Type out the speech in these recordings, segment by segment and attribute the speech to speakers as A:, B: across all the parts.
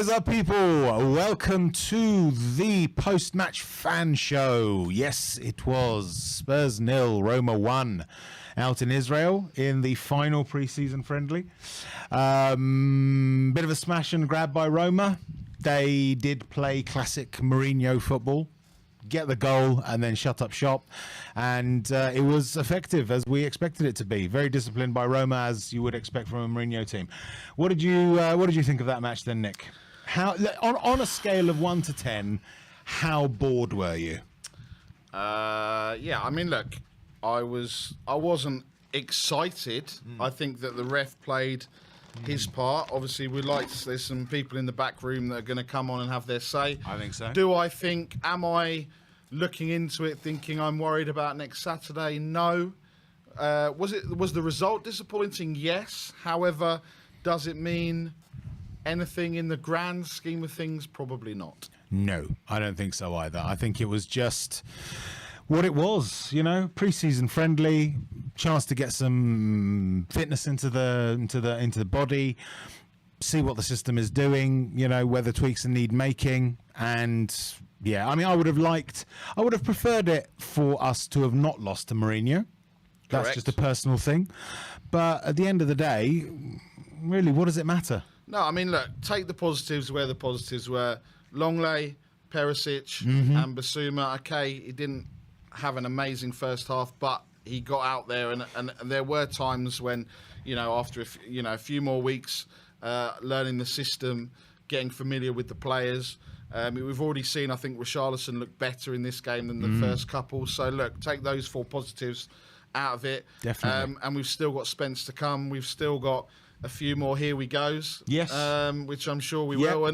A: is up, people? Welcome to the post-match fan show. Yes, it was Spurs 0, Roma 1 out in Israel in the final pre-season friendly. Bit of a smash and grab by Roma. They did play classic Mourinho football. Get the goal and then shut up shop, and it was effective as we expected it to be. Very disciplined by Roma, as you would expect from a Mourinho team. What did you think of that match then, Nick? How on a scale of 1 to 10, how bored were you?
B: Yeah, I mean, look, I wasn't excited. I think that the ref played his part. Obviously, there's some people in the back room that are going to come on and have their say.
A: I think so.
B: Am I looking into it thinking I'm worried about next Saturday? No. Was the result disappointing? Yes. However, does it mean anything in the grand scheme of things? Probably not.
A: No, I don't think so either. I think it was just what it was, pre-season friendly, chance to get some fitness into the body, see what the system is doing, whether tweaks need making. And yeah, I mean, I would have preferred it for us to have not lost to Mourinho. That's
B: Correct.
A: Just a personal thing. But at the end of the day, really, what does it matter?
B: No, I mean, look, take the positives where the positives were. Longley, Perisic, and Basuma. Okay, he didn't have an amazing first half, but he got out there, and there were times when, after a few more weeks learning the system, getting familiar with the players. We've already seen, I think, Richarlison look better in this game than the first couple. So, look, take those 4 positives out of it.
A: Definitely.
B: And we've still got Spence to come. We've still got a few more here we goes.
A: Yes.
B: Which I'm sure we will.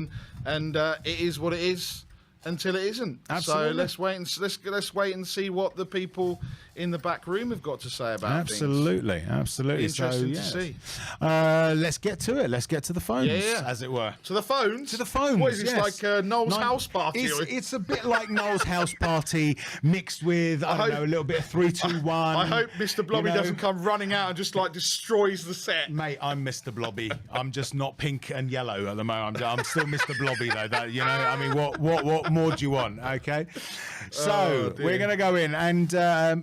B: And it is what it is until it isn't.
A: Absolutely.
B: So let's wait and see what the people in the back room have got to say about things.
A: Absolutely.
B: Interesting to see.
A: Let's get to it. Let's get to the phones, as it were.
B: To the phones?
A: To the phones.
B: What is this, like Noel's house party?
A: It's a bit like Noel's house party mixed with, I don't know, a little bit of 3, 2, 1.
B: I hope Mr. Blobby doesn't come running out and just destroys the set.
A: Mate, I'm Mr. Blobby. I'm just not pink and yellow at the moment. I'm still Mr. Blobby though. I mean, what more do you want? Okay. So we're going to go in, and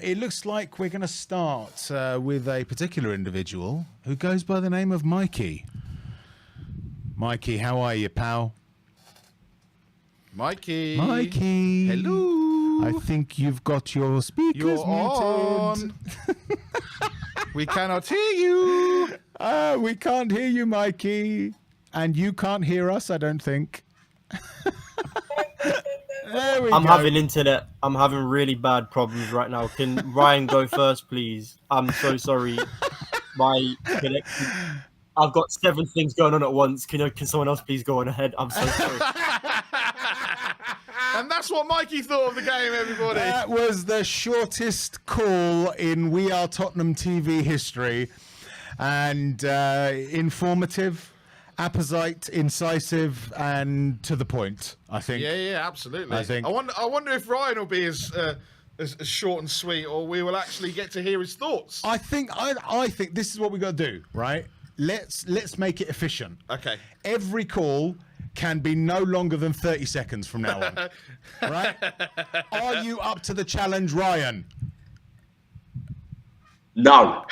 A: it looks like we're going to start with a particular individual who goes by the name of Mikey. Mikey, how are you, pal?
B: Mikey.
A: Hello. I think you've got your speakers
B: You're
A: muted.
B: on. We cannot hear you.
A: We can't hear you, Mikey. And you can't hear us, I don't think. There we go.
C: Having internet. I'm having really bad problems right now. Can Ryan go first, please? I'm so sorry. My connection. I've got 7 things going on at once. Can someone else please go on ahead? I'm so sorry.
B: And that's what Mikey thought of the game, everybody.
A: That was the shortest call in WeAreTottenhamTV history. And informative, apposite, incisive, and to the point, I think.
B: Yeah, absolutely.
A: I think.
B: I wonder if Ryan will be as short and sweet, or we will actually get to hear his thoughts.
A: I think this is what we got to do, right? Let's make it efficient.
B: Okay.
A: Every call can be no longer than 30 seconds from now on. Right? Are you up to the challenge, Ryan?
D: No.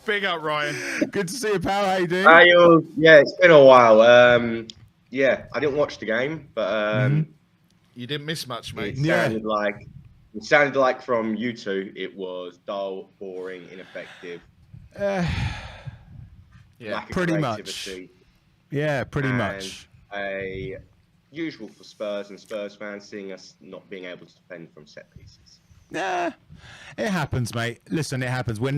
B: Big up, Ryan.
A: Good to see you, pal. How you doing?
D: Yeah, it's been a while. Yeah, I didn't watch the game, but
B: You didn't miss much, mate.
D: It sounded like from you two, it was dull, boring, ineffective.
B: Yeah,
A: pretty much. Yeah, pretty much.
D: Usual for Spurs and Spurs fans, seeing us not being able to defend from set pieces.
A: Nah, it happens, mate. Listen, it happens. I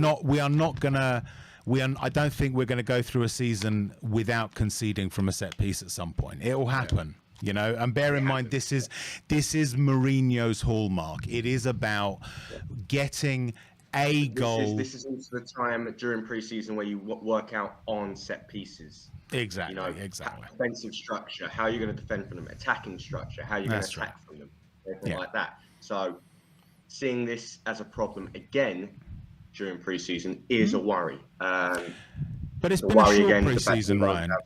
A: don't think we're gonna go through a season without conceding from a set piece at some point. It will happen, And bear in mind, this is Mourinho's hallmark. It is about getting a goal.
D: This is also the time during pre-season where you work out on set pieces.
A: Exactly. Exactly.
D: Defensive structure, how you're going to defend from them, attacking structure, how you're going to attack from them, everything like that. So seeing this as a problem again during pre-season is a worry.
A: But it's
D: The
A: been a
D: worry
A: short
D: again is the fact
A: pre-season,
D: we won't
A: Ryan.
D: have-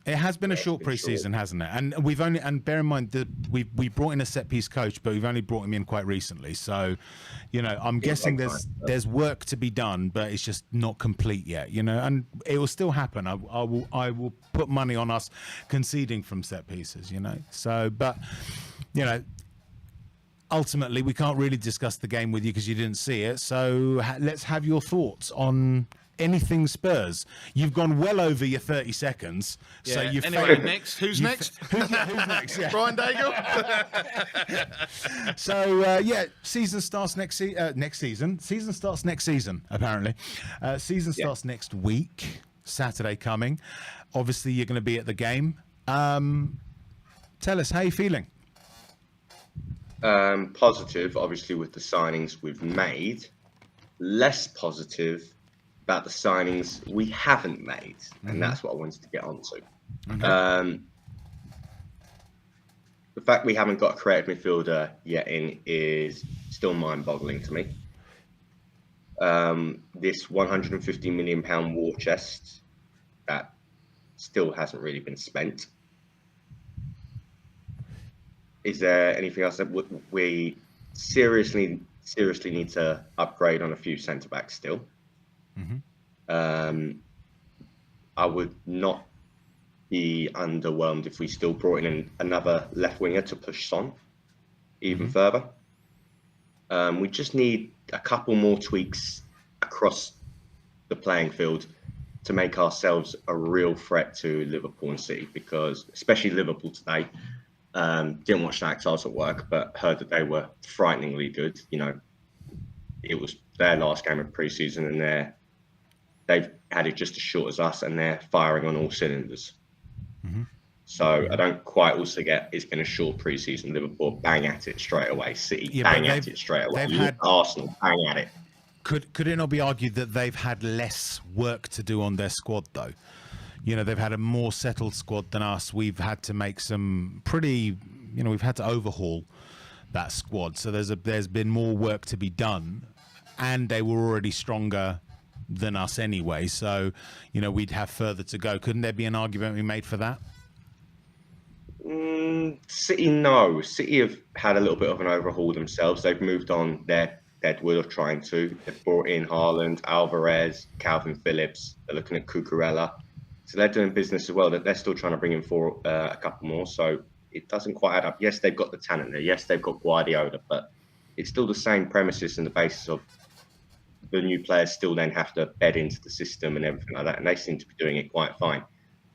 A: It has been a
D: it's
A: short
D: been
A: pre-season, hasn't it? And bear in mind that we brought in a set piece coach, but we've only brought him in quite recently. So, I'm guessing
D: take
A: there's work to be done, but it's just not complete yet. And it will still happen. I will put money on us conceding from set pieces. So, but ultimately we can't really discuss the game with you because you didn't see it. So let's have your thoughts on anything Spurs. You've gone well over your 30 seconds.
B: Yeah.
A: So you've
B: Anyway,
A: failed.
B: next. Who's next?
A: Who's next? Yeah.
B: Brian Daigle?
A: So season starts next season. Season starts next season, apparently. Season starts next week, Saturday coming. Obviously, you're going to be at the game. Tell us, how you feeling?
D: Positive, obviously, with the signings we've made. Less positive about the signings we haven't made, and that's what I wanted to get onto. Okay. The fact we haven't got a creative midfielder yet in is still mind-boggling to me. This £150 million war chest that still hasn't really been spent. Is there anything else that we seriously need to upgrade on? A few centre backs still? I would not be underwhelmed if we still brought in another left winger to push Son even further. We just need a couple more tweaks across the playing field to make ourselves a real threat to Liverpool and City, because especially Liverpool today. Didn't watch that because I was at work, but heard that they were frighteningly good. It was their last game of pre-season, and they've had it just as short as us, and they're firing on all cylinders. So I don't quite also get, it's been a short pre-season. Liverpool bang at it straight away. City bang at it straight away. Arsenal bang at it.
A: Could it not be argued that they've had less work to do on their squad, though? They've had a more settled squad than us. We've had to make some pretty, we've had to overhaul that squad. So there's been more work to be done, and they were already stronger than us anyway. So, we'd have further to go. Couldn't there be an argument we made for that?
D: City, no. City have had a little bit of an overhaul themselves. They've moved on their deadwood of trying to. They've brought in Haaland, Alvarez, Calvin Phillips. They're looking at Cucurella. So they're doing business as well. That they're still trying to bring in for a couple more. So it doesn't quite add up. Yes, they've got the talent there. Yes, they've got Guardiola, but it's still the same premises and the basis of the new players still then have to bed into the system and everything like that. And they seem to be doing it quite fine.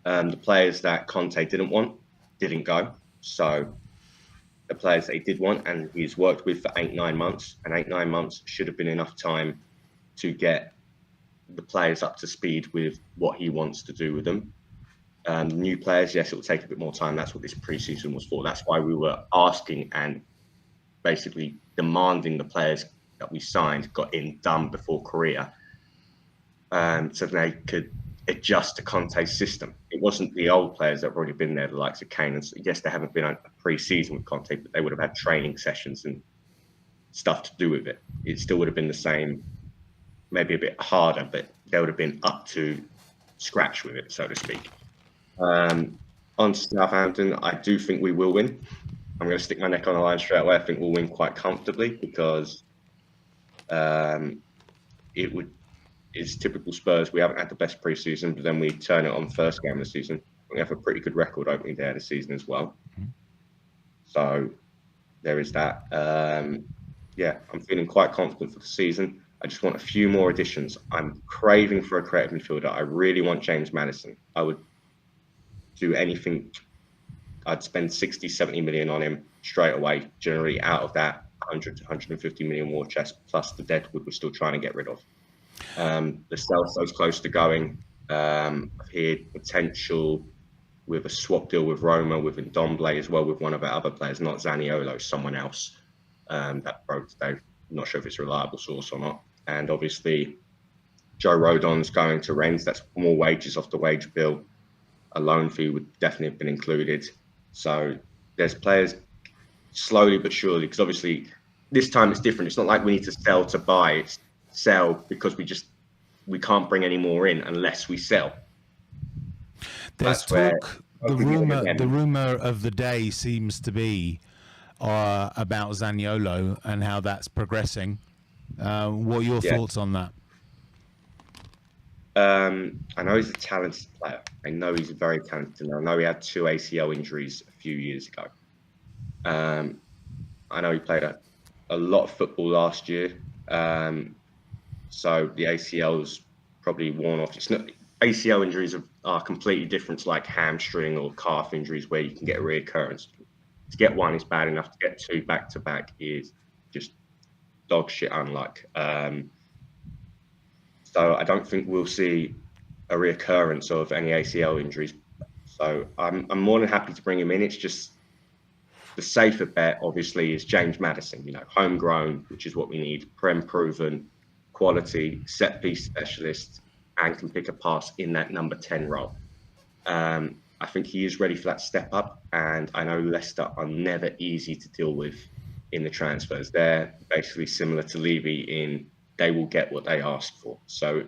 D: The players that Conte didn't want didn't go. So the players that he did want and he's worked with for 8-9 months, and 8-9 months should have been enough time to get the players up to speed with what he wants to do with them. New players, yes, it will take a bit more time. That's what this preseason was for. That's why we were asking and basically demanding the players that we signed got done before Korea, so they could adjust to Conte's system. It wasn't the old players that have already been there, the likes of Kane. And yes, they haven't been on a pre-season with Conte, but they would have had training sessions and stuff to do with it. It still would have been the same, maybe a bit harder, but they would have been up to scratch with it, so to speak. On Southampton, I do think we will win. I'm going to stick my neck on the line straight away. I think we'll win quite comfortably because it's typical Spurs. We haven't had the best pre-season, but then we turn it on first game of the season. We have a pretty good record opening day of the season as well. So there is that. Yeah, I'm feeling quite confident for the season. I just want a few more additions. I'm craving for a creative midfielder. I really want James Maddison. I would do anything. I'd spend 60, 70 million on him straight away, generally out of that 100 to 150 million war chest, plus the deadwood we're still trying to get rid of. The Celso's close to going. I've heard potential with a swap deal with Roma, with Ndombele as well, with one of our other players, not Zaniolo, someone else that broke today. I'm not sure if it's a reliable source or not. And obviously, Joe Rodon's going to Rennes. That's more wages off the wage bill. A loan fee would definitely have been included. So there's players slowly but surely, because obviously this time it's different. It's not like we need to sell to buy. It's sell because we just we can't bring any more in unless we sell.
A: There's
D: That's where
A: talk. The rumor of the day seems to be about Zaniolo and how that's progressing. What are your thoughts on that?
D: I know he's a talented player. I know he's very talented. I know he had 2 ACL injuries a few years ago. I know he played a lot of football last year. So the ACL's probably worn off. It's not, ACL injuries are completely different to like hamstring or calf injuries where you can get a reoccurrence. To get one is bad enough. To get 2 back-to-back is just dog shit unluck. So I don't think we'll see a reoccurrence of any ACL injuries. So I'm more than happy to bring him in. It's just the safer bet, obviously, is James Maddison. You know, homegrown, which is what we need. Prem proven, quality, set piece specialist, and can pick a pass in that number 10 role. I think he is ready for that step up. And I know Leicester are never easy to deal with in the transfers. They're basically similar to Levy in they will get what they ask for. So,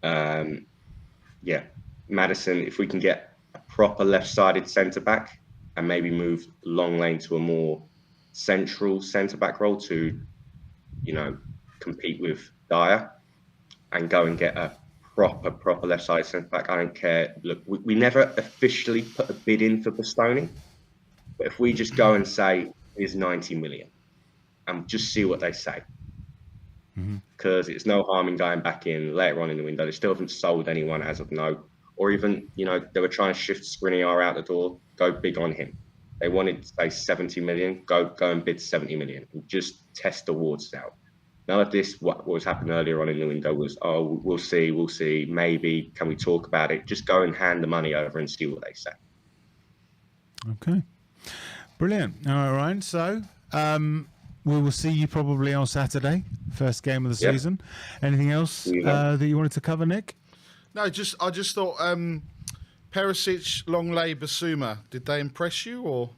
D: yeah, Maddison, if we can get a proper left-sided centre-back and maybe move Long Lane to a more central centre-back role to, you know, compete with Dyer and go and get a proper left-sided centre-back. I don't care. Look, we never officially put a bid in for Bastoni, but if we just go and say, here's 90 million and just see what they say. Because it's no harm in going back in later on in the window. They still haven't sold anyone as of now. Or even, you know, they were trying to shift Skriniar out the door, go big on him. They wanted to say 70 million, go and bid 70 million and just test the waters out. None of this, what was happening earlier on in the window was, oh, we'll see, maybe, can we talk about it? Just go and hand the money over and see what they say.
A: Okay. Brilliant. All right, Ryan. So, we will see you probably on Saturday, first game of the season. Anything else that you wanted to cover, Nick?
B: No, I just thought Perisic, Longley, Basuma, did they impress you or?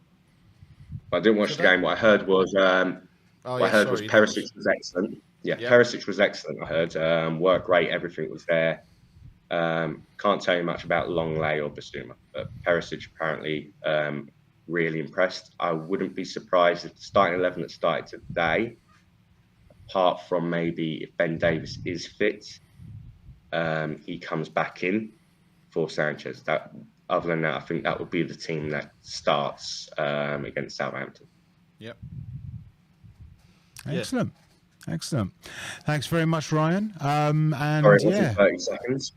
D: I didn't watch the game. What I heard was Perisic was excellent. Yeah, Perisic was excellent. I heard work rate, everything was there. Can't tell you much about Longley or Basuma, but Perisic apparently really impressed. I wouldn't be surprised if the starting 11 that started today, apart from maybe if Ben Davies is fit, he comes back in for Sanchez. Other than that, I think that would be the team that starts against Southampton.
B: Yep.
A: Excellent. Excellent. Thanks very much, Ryan. And
D: Sorry, it wasn't 30 seconds.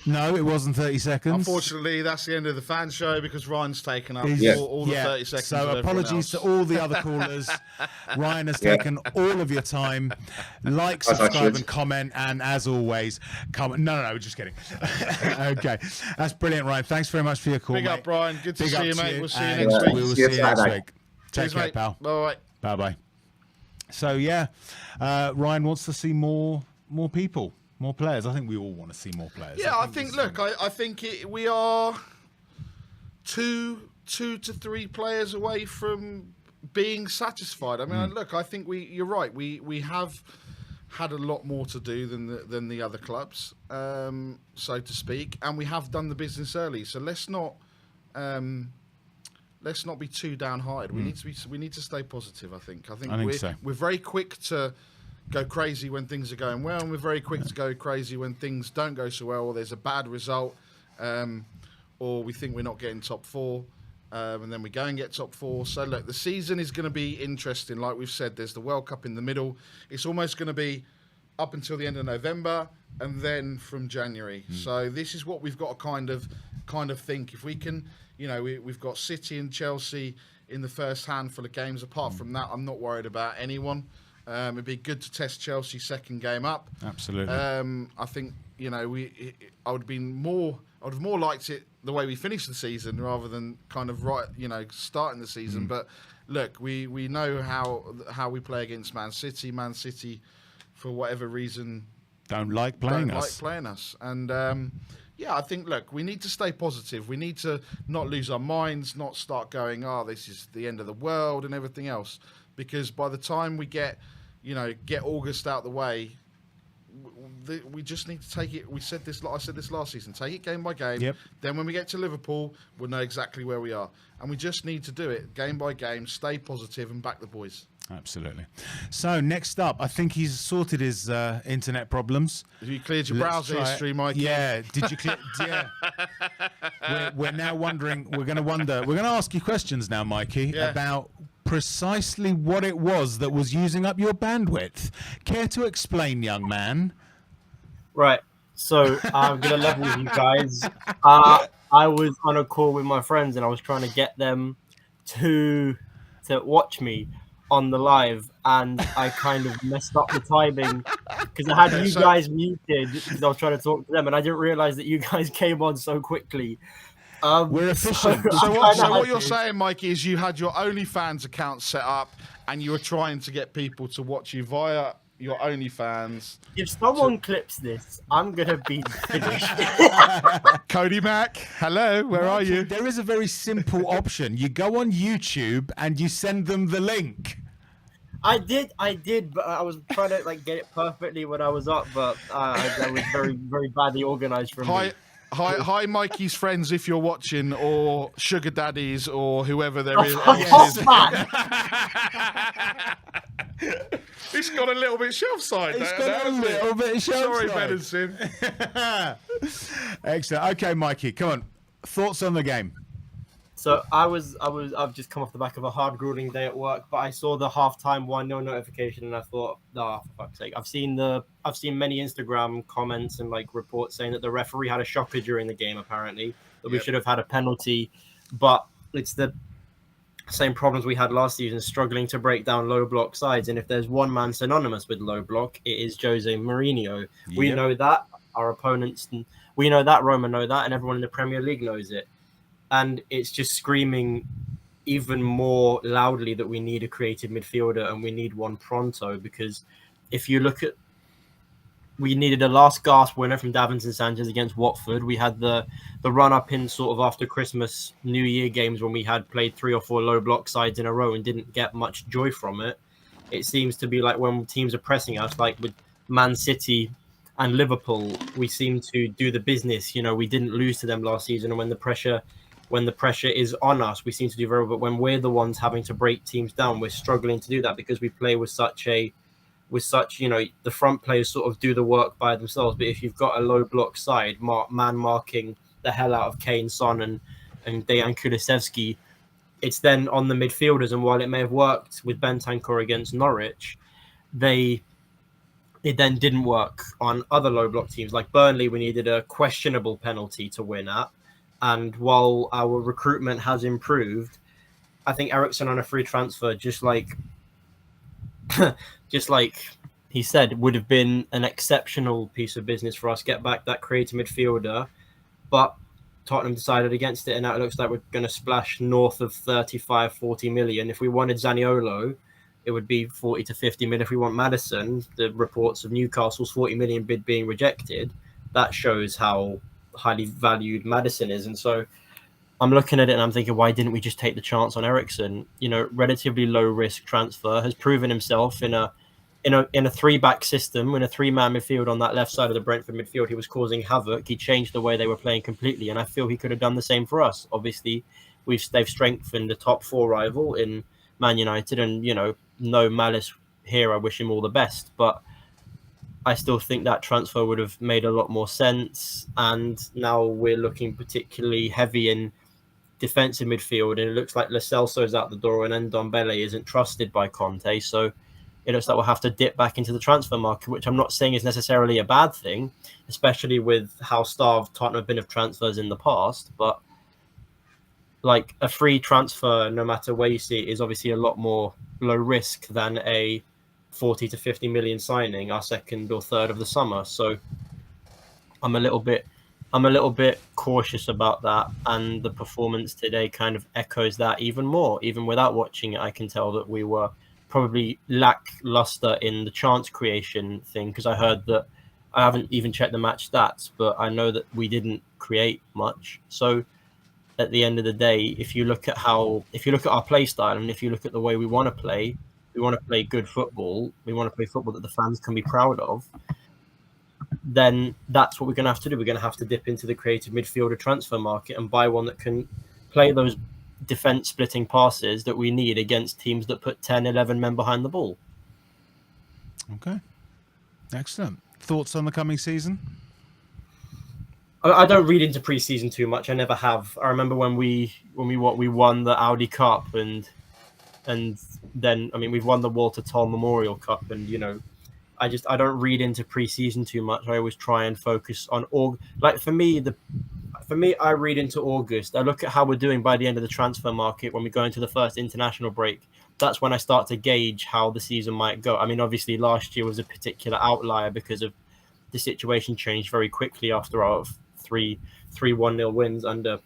A: No, it wasn't 30 seconds.
B: Unfortunately, that's the end of the fan show because Ryan's taken up all the 30 seconds.
A: So apologies to all the other callers. Ryan has taken all of your time. Like, subscribe, and comment. And as always, comment. No, just kidding. Okay. That's brilliant, Ryan. Thanks very much for your call,
B: Big
A: mate.
B: up, Ryan. Good to see you, mate. We'll see you
D: next
B: week.
A: We will see you next week. Take care,
B: mate.
A: pal.
B: Bye-bye.
A: Bye-bye. So, Ryan wants to see more people. More players. I think we all want to see more players.
B: Yeah, I think we are 2 to 3 players away from being satisfied. I mean, look, I think you're right. We have had a lot more to do than the other clubs, so to speak, and we have done the business early. So let's not be too downhearted. We need to stay positive. I think we're very quick to go crazy when things are going well, and we're very quick to go crazy when things don't go so well, or there's a bad result, or we think we're not getting top 4, and then we go and get top 4. So look, the season is going to be interesting. Like we've said, there's the World Cup in the middle. It's almost going to be up until the end of November, and then from January. So this is what we've got to kind of think. If we can, we've got City and Chelsea in the first handful of games. Apart from that, I'm not worried about anyone. It'd be good to test Chelsea's second game up.
A: Absolutely.
B: I think I would have more liked it the way we finished the season rather than kind of starting the season. But look, we know how we play against Man City. Man City, for whatever reason,
A: don't like playing us.
B: And I think look, we need to stay positive. We need to not lose our minds, not start going, this is the end of the world and everything else. Because by the time we get August out the way, we just need to take it. I said this last season. Take it game by game.
A: Yep.
B: Then when we get to Liverpool, we'll know exactly where we are, and we just need to do it game by game. Stay positive and back the boys.
A: Absolutely. So next up, I think he's sorted his internet problems.
B: Have you cleared your
A: Let's
B: browser
A: try it.
B: history, Mikey?
A: Yeah. Did you clear? Yeah. We're now wondering. We're going to ask you questions now, Mikey,
B: Yeah.
A: about precisely what it was that was using up your bandwidth. Care to explain, young man?
C: Right. So I'm gonna level with you guys. I was on a call with my friends and I was trying to get them to watch me on the live, and I kind of messed up the timing because I had you guys muted because I was trying to talk to them, and I didn't realize that you guys came on so quickly.
A: We're efficient.
B: So what you're saying, Mikey, is you had your OnlyFans account set up and you were trying to get people to watch you via your OnlyFans.
C: If someone clips this, I'm gonna be finished.
B: Cody Mack, hello, where are you?
A: There is a very simple option. You go on YouTube and you send them the link.
C: I did, but I was trying to get it perfectly when I was up, but that was very, very badly organized from me.
B: Hi, Mikey's friends, if you're watching, or sugar daddies, or whoever there is. It's got a little bit shelf-side.
A: It's got a little bit
B: Sorry,
A: shelf-side.
B: Benenson.
A: Excellent. Okay, Mikey, come on. Thoughts on the game?
C: So I've just come off the back of a hard grueling day at work, but I saw the halftime 1-0 notification and I thought, for fuck's sake. I've seen many Instagram comments and reports saying that the referee had a shocker during the game, apparently, that we should have had a penalty, but it's the same problems we had last season, struggling to break down low block sides. And if there's one man synonymous with low block, it is Jose Mourinho. Yep. We know that, our opponents, we know that, Roma know that, and everyone in the Premier League knows it. And it's just screaming even more loudly that we need a creative midfielder and we need one pronto, because if you look at, we needed a last gasp winner from Davinson Sanchez against Watford. We had the run up in sort of after Christmas, New Year games when we had played 3 or 4 low block sides in a row and didn't get much joy from it. It seems to be like when teams are pressing us, like with Man City and Liverpool, we seem to do the business. We didn't lose to them last season, and when the pressure is on us, we seem to do very well. But when we're the ones having to break teams down, we're struggling to do that because we play with such, the front players sort of do the work by themselves. But if you've got a low block side, man marking the hell out of Kane, Son, and Dejan Kulusevski, it's then on the midfielders. And while it may have worked with Bentancur against Norwich, it then didn't work on other low block teams. Like Burnley, we needed a questionable penalty to win at. And while our recruitment has improved, I think Eriksen on a free transfer, just like he said, would have been an exceptional piece of business for us. Get back that creative midfielder, but Tottenham decided against it, and now it looks like we're going to splash north of 35-40 million. If we wanted Zaniolo, it would be 40 to 50 million. If we want Maddison, the reports of Newcastle's 40 million bid being rejected, that shows how highly valued Maddison is. And so I'm looking at it and I'm thinking, why didn't we just take the chance on Eriksen? Relatively low risk transfer, has proven himself in a 3-back system, in a 3-man midfield on that left side of the Brentford midfield. He was causing havoc. He changed the way they were playing completely, and I feel he could have done the same for us. Obviously, they've strengthened the top 4 rival in Man United, and no malice here. I wish him all the best, but I still think that transfer would have made a lot more sense. And now we're looking particularly heavy in defensive midfield, and it looks like Lo Celso's out the door and Ndombele isn't trusted by Conte. So it looks like we'll have to dip back into the transfer market, which I'm not saying is necessarily a bad thing, especially with how starved Tottenham have been of transfers in the past. But a free transfer, no matter where you see it, is obviously a lot more low risk than a 40 to 50 million signing our second or third of the summer. So I'm a little bit cautious about that, and the performance today kind of echoes that even more. Even without watching it, I can tell that we were probably lackluster in the chance creation thing, because I heard that, I haven't even checked the match stats, but I know that we didn't create much. So at the end of the day, if you look at our play style, and if you look at the way we want to play good football. We want to play football that the fans can be proud of. then that's what we're going to have to do. We're going to have to dip into the creative midfielder transfer market and buy one that can play those defense splitting passes that we need against teams that put 10, 11 men behind the ball.
A: Okay. Excellent. Thoughts on the coming season?
C: I don't read into preseason too much. I never have. I remember when we won the Audi Cup and then we've won the Walter Toll Memorial Cup, and I don't read into preseason too much. I always try and focus on for me, I read into August. I look at how we're doing by the end of the transfer market when we go into the first international break. That's when I start to gauge how the season might go. I mean, obviously last year was a particular outlier because of the situation changed very quickly after our 3-1-0 wins under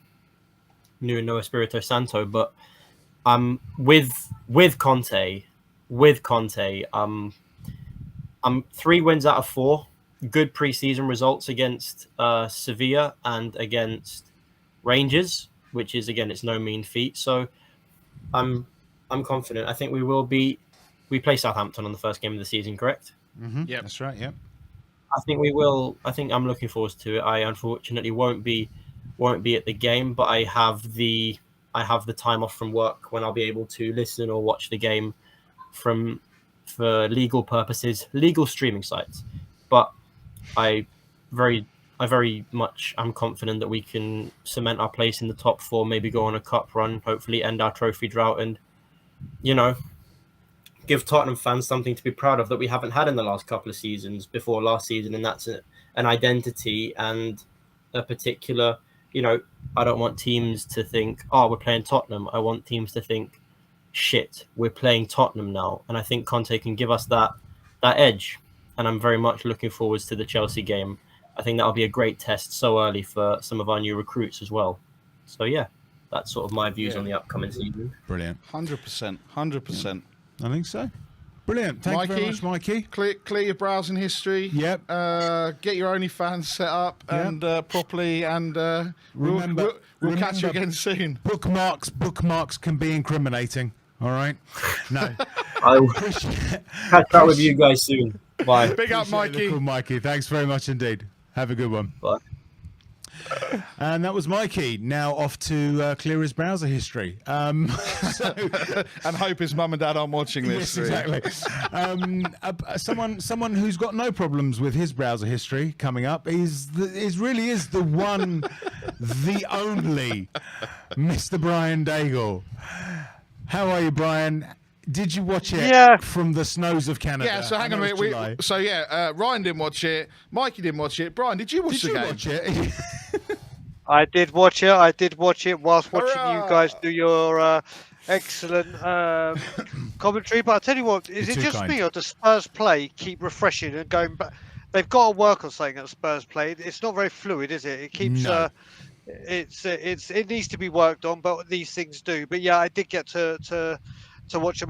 C: Nuno Espirito Santo. But with Conte, I'm 3 wins out of 4. Good preseason results against Sevilla and against Rangers, which is, again, it's no mean feat. So I'm confident. I think we play Southampton on the first game of the season, correct?
A: Mm-hmm. Yeah, that's right. Yep.
C: I think we will. I think I'm looking forward to it. I unfortunately won't be at the game, but I have the time off from work when I'll be able to listen or watch the game for legal purposes, legal streaming sites. But I very much am confident that we can cement our place in the top 4, maybe go on a cup run, hopefully end our trophy drought, and give Tottenham fans something to be proud of that we haven't had in the last couple of seasons before last season, and that's an identity and a particular. I don't want teams to think, "Oh, we're playing Tottenham." I want teams to think, "Shit, we're playing Tottenham now," and I think Conte can give us that edge. And I'm very much looking forward to the Chelsea game. I think that'll be a great test so early for some of our new recruits as well. So yeah, that's sort of my views on the upcoming season.
A: Brilliant.
B: 100%.
A: I think so. Brilliant. Thank you very much, Mikey.
B: Clear your browsing history.
A: Yep.
B: Get your OnlyFans set up and properly, and we'll catch you again soon.
A: Bookmarks can be incriminating. All right. No.
C: I'll catch up with you guys soon. Bye.
B: Big up, Mikey.
A: Cool, Mikey. Thanks very much indeed. Have a good one.
C: Bye.
A: And that was Mikey. Now off to clear his browser history.
B: And hope his mum and dad aren't watching this.
A: Yes, exactly. Someone who's got no problems with his browser history coming up really is the one, the only Mr. Brian Daigle. How are you, Brian? Did you watch it from the snows of Canada?
B: Yeah, so hang on a minute. Ryan didn't watch it. Mikey didn't watch it. Brian, did you watch the game?
A: Watch it?
E: I did watch it whilst watching you guys do your excellent commentary. But I'll tell you what, is it just me or does Spurs play keep refreshing and going back? They've got to work on something that Spurs play. It's not very fluid, is it? It keeps... No. It needs to be worked on, but these things do. But yeah, I did get to watch a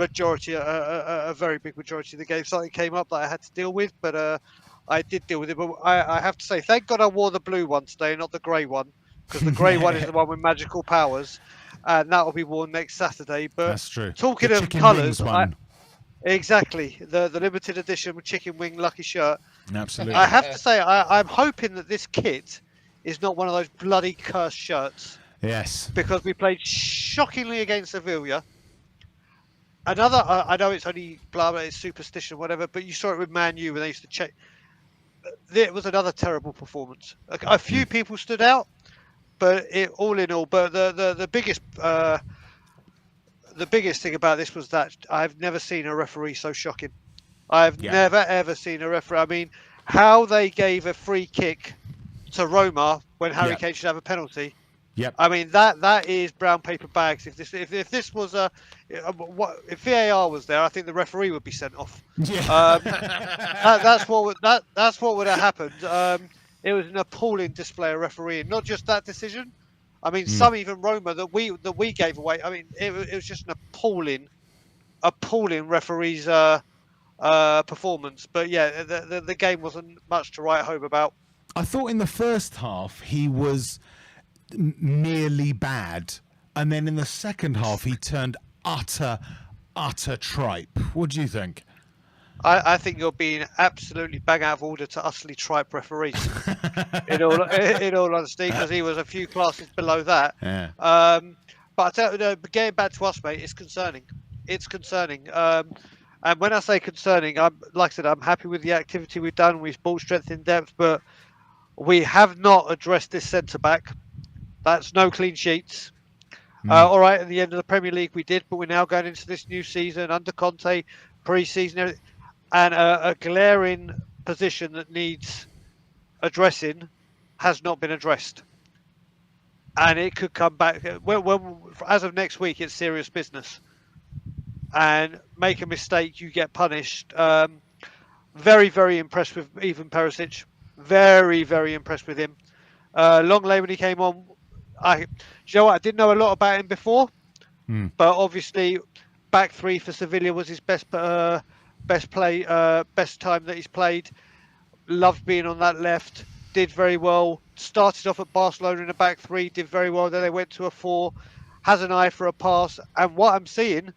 E: very big majority of the game. Something came up that I had to deal with, but I did deal with it. But I have to say, thank God I wore the blue one today, not the grey one, because the grey one is the one with magical powers, and that will be worn next Saturday. But
A: that's true.
E: Talking of colours, exactly, the limited edition chicken wing lucky shirt.
A: Absolutely.
E: I have to say, I'm hoping that this kit is not one of those bloody cursed shirts.
A: Yes.
E: Because we played shockingly against Sevilla. Another, I know it's only blah blah, it's superstition, whatever, but you saw it with Man U when they used to check. It was another terrible performance. A few people stood out, but all in all, but the biggest thing about this was that I've never seen a referee so shocking. I've never ever seen a referee. I mean, how they gave a free kick to Roma when Harry Kane should have a penalty.
A: Yep.
E: I mean that is brown paper bags. If this was if VAR was there, I think the referee would be sent off.
A: Yeah.
E: That's what would have happened. It was an appalling display of refereeing. Not just that decision. I mean, some even Roma that we gave away. I mean, it was just an appalling referee's performance. But yeah, the game wasn't much to write home about.
A: I thought in the first half he was merely bad, and then in the second half he turned utter tripe. What do you think?
E: I think you're being absolutely bang out of order to utterly tripe referees. in all honesty, because he was a few classes below that.
A: Yeah.
E: But I tell you, getting back to us, mate, it's concerning. It's concerning. And when I say concerning, like I said, I'm happy with the activity we've done. We've brought strength in depth, but we have not addressed this centre back. That's no clean sheets. All right, at the end of the Premier League we did, but we're now going into this new season under Conte, pre-season, and a glaring position that needs addressing has not been addressed. And it could come back. Well, as of next week, it's serious business. And make a mistake, you get punished. Very, very impressed with Ivan Perisic. Very, very impressed with him. Longley, when he came on, you know what? I didn't know a lot about him before, but obviously, back three for Sevilla was his best time that he's played. Loved being on that left. Did very well. Started off at Barcelona in a back three. Did very well. Then they went to a 4. Has an eye for a pass. And what I'm seeing,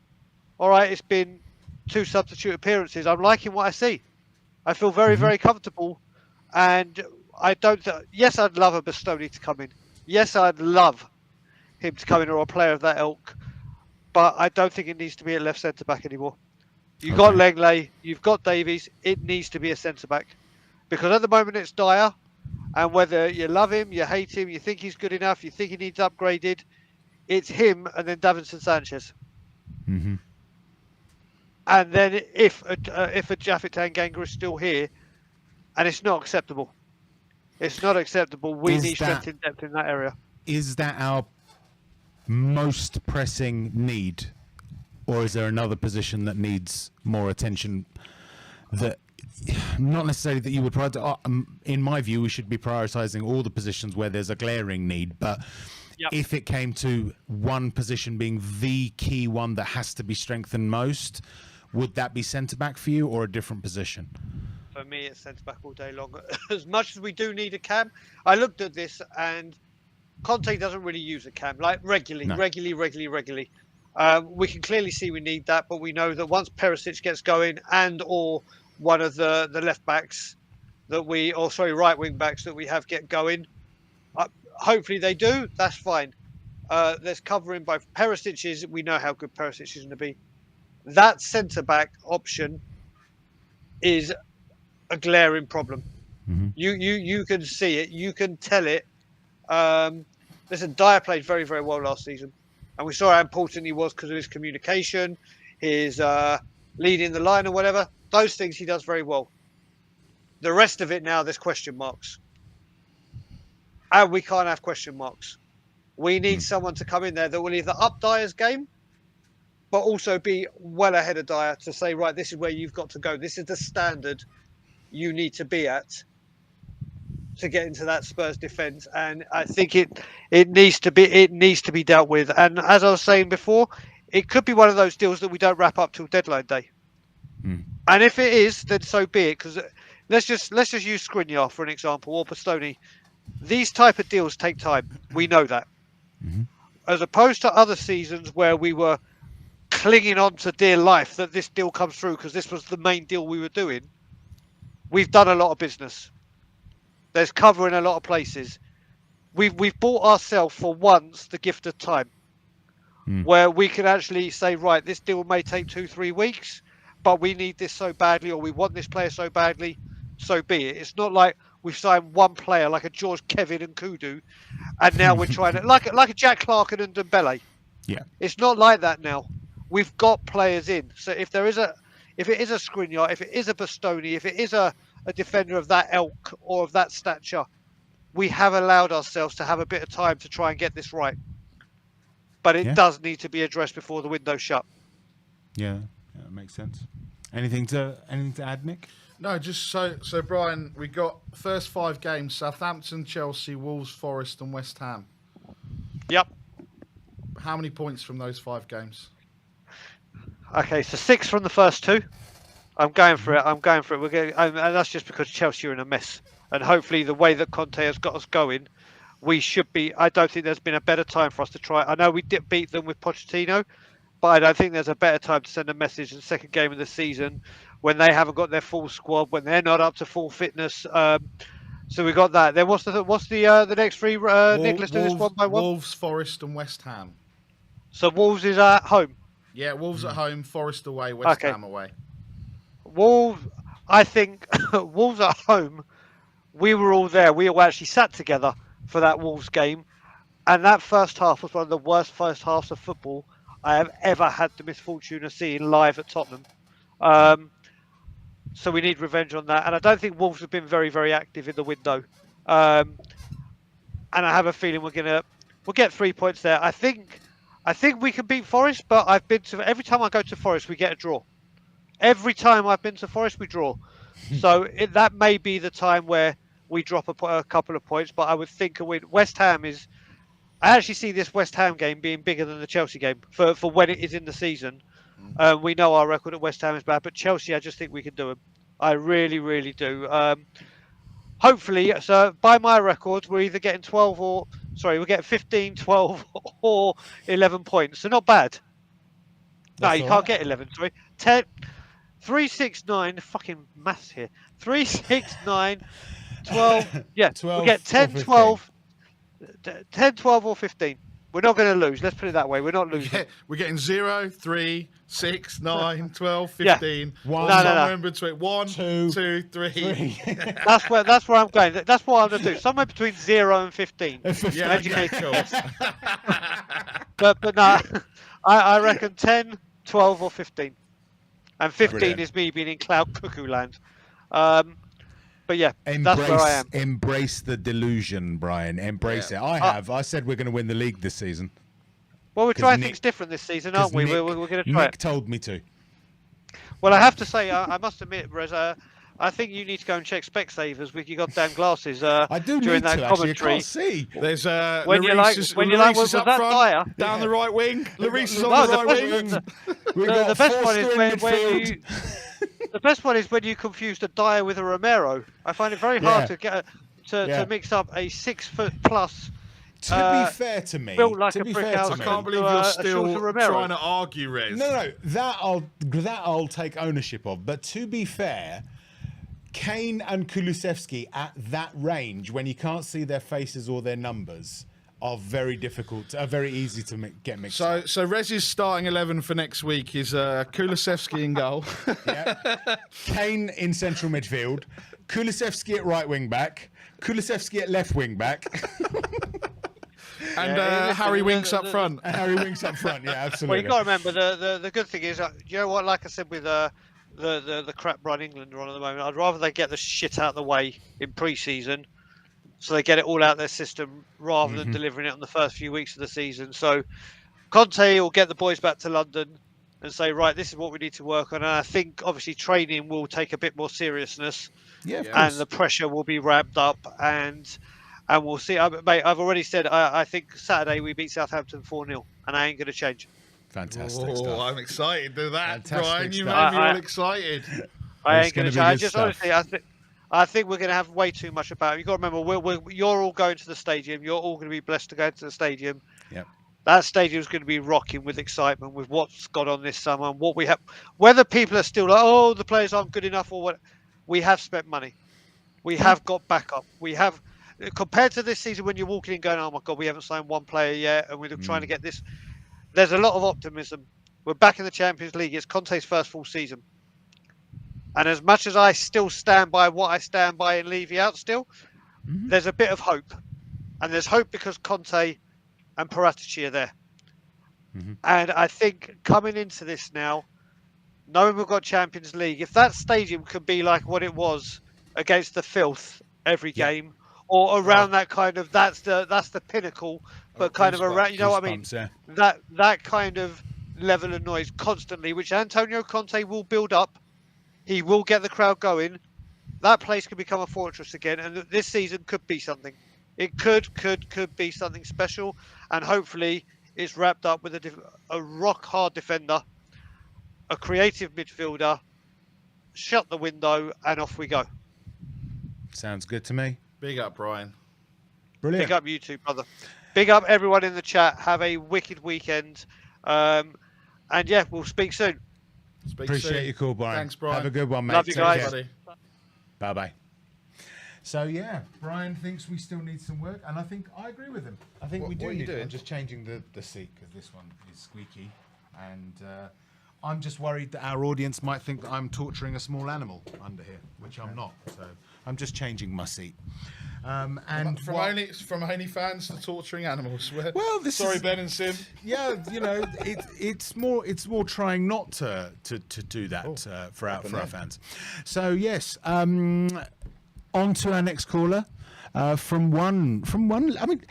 E: all right, it's been 2 substitute appearances. I'm liking what I see. I feel very, very comfortable. And I don't. Yes, I'd love a Bastoni to come in. Yes, I'd love him to come in, or a player of that ilk. But I don't think it needs to be a left centre back anymore. You've got Lengley, you've got Davies. It needs to be a centre back, because at the moment it's Dyer, and whether you love him, you hate him, you think he's good enough, you think he needs upgraded, it's him and then Davinson Sanchez. And then if a Japhet Tanganga is still here, and it's not acceptable. It's not acceptable. We need strength in depth in that area.
A: Is that our most pressing need, or is there another position that needs more attention? That not necessarily that you would prioritize. In my view, we should be prioritizing all the positions where there's a glaring need. But if it came to one position being the key one that has to be strengthened most, would that be centre back for you, or a different position?
E: For me, it's centre back all day long. As much as we do need a cam, I looked at this and Conte doesn't really use a cam like regularly. We can clearly see we need that, but we know that once Perisic gets going, and or one of the left backs that right wing backs that we have get going, hopefully they do. That's fine. There's covering both. We know how good Perisic is going to be. That centre back option is a glaring problem. You can see it. You can tell it. Listen, Dyer played very, very well last season, and we saw how important he was because of his communication, his leading the line or whatever. Those things he does very well. The rest of it now, there's question marks. And we can't have question marks. We need someone to come in there that will either up Dyer's game, but also be well ahead of Dyer to say, right, this is where you've got to go. This is the standard you need to be at to get into that Spurs defence. And I think it needs to be dealt with. And as I was saying before, it could be one of those deals that we don't wrap up till deadline day. And if it is, then so be it. Because let's just use Skriniar for an example, or Bastoni. These type of deals take time. We know that. As opposed to other seasons where we were clinging on to dear life that this deal comes through because this was the main deal we were doing. We've done a lot of business. There's cover in a lot of places. We've bought ourselves for once the gift of time, where we can actually say, right, this deal may take 2-3 weeks, but we need this so badly, or we want this player so badly, so be it. It's not like we've signed one player like a George, Kevin and Kudu, and now we're trying to like a Jack Clark and Ndombele. Yeah, it's not like that now. We've got players in. So if it is a Skriniar, if it is a Bastoni, if it is a defender of that ilk or of that stature, we have allowed ourselves to have a bit of time to try and get this right. But it does need to be addressed before the window's shut.
A: Yeah, that makes sense. Anything to add, Nick?
B: No, just so Brian, we got first 5 games: Southampton, Chelsea, Wolves, Forest, and West Ham.
E: Yep.
B: How many points from those 5 games?
E: Okay, so 6 from the first 2. I'm going for it. And that's just because Chelsea are in a mess. And hopefully, the way that Conte has got us going, we should be. I don't think there's been a better time for us to try. I know we did beat them with Pochettino, but I don't think there's a better time to send a message in the second game of the season when they haven't got their full squad, when they're not up to full fitness. So we got that. Then what's the next three? Nick, let's do this one by one.
B: Wolves, Forest, and West Ham.
E: So Wolves is at home.
B: Yeah, Wolves at home, Forest away, West Ham away.
E: Wolves, I think Wolves at home. We were all there. We all actually sat together for that Wolves game, and that first half was one of the worst first halves of football I have ever had the misfortune of seeing live at Tottenham. So we need revenge on that, and I don't think Wolves have been very, very active in the window. And I have a feeling we'll get 3 points there. I think we can beat Forest, but every time I go to Forest, we get a draw. Every time I've been to Forest, we draw. So that may be the time where we drop a couple of points, but I would think a win. West Ham is. I actually see this West Ham game being bigger than the Chelsea game for when it is in the season. We know our record at West Ham is bad, but Chelsea, I just think we can do them. I really, really do. Hopefully, so by my records, we're either getting we're getting 15, 12, or 11 points. So not bad. No, you can't get 11. Sorry, 10, 3, 6, 9. Fucking maths here. 3, 6, 9, 12. Yeah, 12, we get 10, 12. 10, 12, or 15. We're not going to lose. Let's put it that way. We're not losing.
B: We're getting 0, 3, 6, 9, 12, 15.
E: Yeah.
B: Somewhere in between 1, 2, 3.
E: That's where I'm going. That's what I'm going to do. Somewhere between 0 and 15.
B: Yeah, okay, cool.
E: but no, I reckon 10, 12, or 15. And 15 Brilliant. Is me being in cloud cuckoo land. But yeah, that's where I am.
A: Embrace the delusion, Brian. Embrace it. I said we're going to win the league this season.
E: Well, we're trying things different this season, aren't we? We're going to try
A: Nick told me to.
E: Well, I have to say, I must admit, Rez, I think you need to go and check Specsavers with your goddamn glasses.
A: I do
E: during
A: need
E: that
A: to,
E: commentary.
A: Actually. I can't see.
B: There's
E: when you're like, was that dire?
B: Down the right wing. Larice is on the right wing.
E: The best one is when you. The best one is when you confuse a Dyer with a Romero. I find it very hard to get to mix up a 6 foot plus.
A: To be fair to me,
E: built like a brick house.
B: I can't believe you're still trying to argue, Rez.
A: No, that I'll take ownership of. But to be fair, Kane and Kulusevski at that range, when you can't see their faces or their numbers, are very difficult, are very easy to get mixed up.
B: So Rez's starting 11 for next week is Kulusevski in goal.
A: Kane in central midfield, Kulusevski at right wing back, Kulusevski at left wing back.
B: And Harry Winks up front.
A: Harry Winks up front, yeah, absolutely.
E: Well, you got to remember, the good thing is, you know what, like I said with the crap run England are on at the moment, I'd rather they get the shit out of the way in pre-season, so they get it all out of their system rather than delivering it on the first few weeks of the season. So Conte will get the boys back to London and say, right, this is what we need to work on. And I think obviously training will take a bit more seriousness, and the pressure will be ramped up, and we'll see. Mate, I've already said I think Saturday we beat Southampton 4-0, and I ain't going to change.
A: Fantastic stuff.
B: I'm excited to that,
A: Fantastic
B: Brian. You
A: stuff.
B: made me all excited.
E: I ain't going to change. Just honestly, I think we're going to have way too much about it. You've got to remember, you're all going to the stadium. You're all going to be blessed to go to the stadium.
A: Yep.
E: That stadium's going to be rocking with excitement with what's gone on this summer and what we have. Whether people are still like, oh, the players aren't good enough or what, we have spent money. We have got backup. We have, compared to this season when you're walking in going, oh my God, we haven't signed one player yet and we're trying to get this. There's a lot of optimism. We're back in the Champions League. It's Conte's first full season. And as much as I still stand by what I stand by and Levy out still, there's a bit of hope. And there's hope because Conte and Paratici are there. And I think coming into this now, knowing we've got Champions League, if that stadium could be like what it was against the filth every game, or around that kind of, that's the pinnacle, but kind of around, you know what I mean? That kind of level of noise constantly, which Antonio Conte will build up. He will get the crowd going. That place could become a fortress again, and this season could be something. It could be something special, and hopefully it's wrapped up with a rock-hard defender, a creative midfielder, shut the window, and off we go.
A: Sounds good to me.
B: Big up, Brian.
A: Brilliant.
E: Big up you two, brother. Big up everyone in the chat. Have a wicked weekend. And yeah, we'll speak soon.
A: Appreciate your call, Brian.
B: Thanks, Brian.
A: Have a good one, mate.
E: Love you guys.
B: Buddy.
A: Bye-bye. So, yeah, Brian thinks we still need some work, and I agree with him. I think we do
B: what are you
A: need
B: doing?
A: I'm just changing the seat, because this one is squeaky, and I'm just worried that our audience might think that I'm torturing a small animal under here, which I'm not. So I'm just changing my seat. And
B: from only fans to torturing animals.
A: Well,
B: sorry, Ben and Sim.
A: Yeah, it's more trying not to do that for our fans. So yes, on to our next caller. From one. I mean,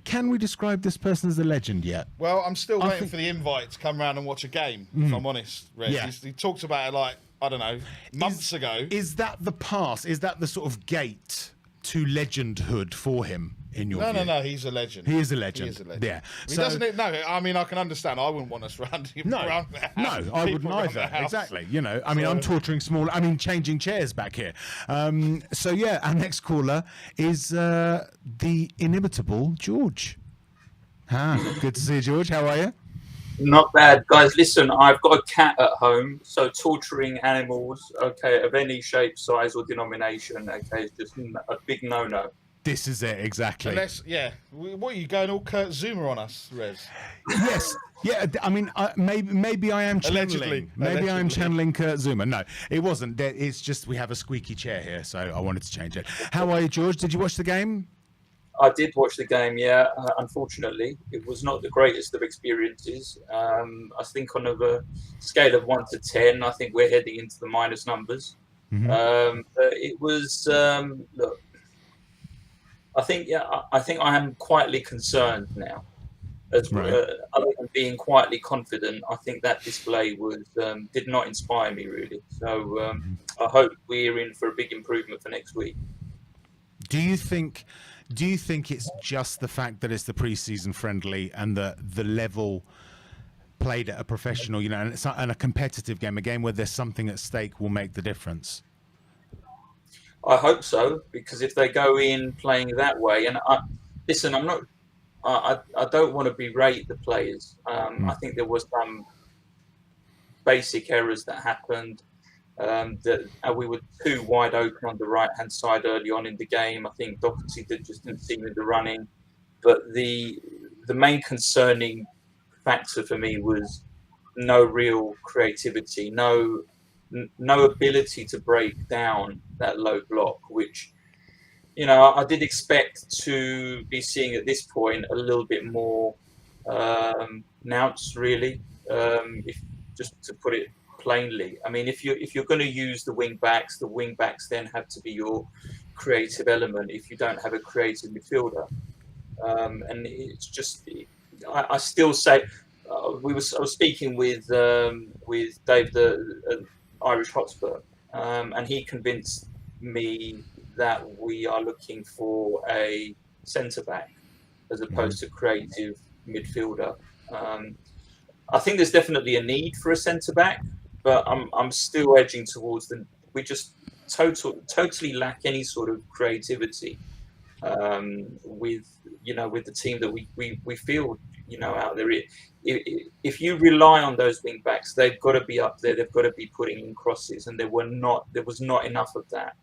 A: can we describe this person as a legend yet?
B: Well, I'm still waiting for the invite to come round and watch a game. If I'm honest, Rez.
A: Yeah.
B: He talked about it like I don't know months ago.
A: Is that the pass? Is that the sort of gate to legendhood for him? In your view?
B: No, he's a legend.
A: He is a legend.
B: He is a legend.
A: Yeah.
B: He doesn't. No, I mean, I can understand. I wouldn't want us around him.
A: No,
B: around the house,
A: no, I wouldn't
B: people around
A: either.
B: the house.
A: Exactly. I mean, I'm torturing changing chairs back here. So yeah, our next caller is the inimitable George. Good to see you, George. How are you?
F: Not bad, guys. Listen, I've got a cat at home, so torturing animals, okay, of any shape, size, or denomination, okay, is just a big no-no.
A: This is it, exactly.
B: Unless, what are you going all Kurt Zuma on us, Rez?
A: Yes. Yeah, I mean, maybe I am channeling.
B: Allegedly.
A: Maybe I am channeling Kurt Zuma. No, it wasn't. It's just we have a squeaky chair here, so I wanted to change it. How are you, George? Did you watch the game?
F: I did watch the game, yeah. Unfortunately, it was not the greatest of experiences. I think on a scale of 1 to 10, I think we're heading into the minus numbers.
A: Mm-hmm.
F: But it was, look, I think I am quietly concerned now. Other than being quietly confident, I think that display did not inspire me really. So I hope we're in for a big improvement for next week.
A: Do you think it's just the fact that it's the pre-season friendly and the level played at a professional, and a competitive game, a game where there's something at stake will make the difference?
F: I hope so, because if they go in playing that way, and I'm not. I don't want to berate the players. I think there was some basic errors that happened. That we were too wide open on the right-hand side early on in the game. I think Doherty just didn't see me in the running. But the main concerning factor for me was no real creativity, no ability to break down that low block, which, I did expect to be seeing at this point a little bit more nous, really, if just to put it plainly. I mean, if you're going to use the wing backs then have to be your creative element. If you don't have a creative midfielder, and it's just, I still say, I was speaking with Dave, the Irish Hotspur, and he convinced me that we are looking for a centre back as opposed to creative midfielder. I think there's definitely a need for a centre back, but I'm still edging towards we just totally lack any sort of creativity with the team that we field out there. If you rely on those wing backs, they've got to be up there. They've got to be putting in crosses, and there was not enough of that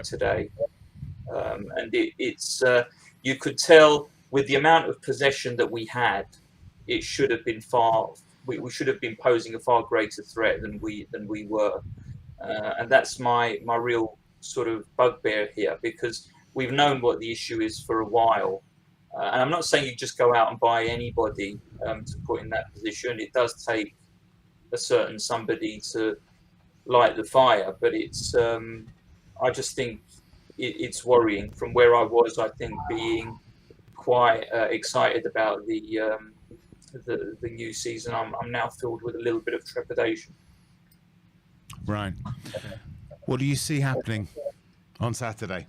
F: today. And it's you could tell with the amount of possession that we had, it should have been we should have been posing a far greater threat than we were, and that's my real sort of bugbear here, because we've known what the issue is for a while, and I'm not saying you just go out and buy anybody to put in that position. It does take a certain somebody to light the fire, but it's I just think it's worrying. From where I was, I think, being quite excited about the new season, I'm now filled with a little bit of trepidation.
A: Right. What do you see happening on Saturday?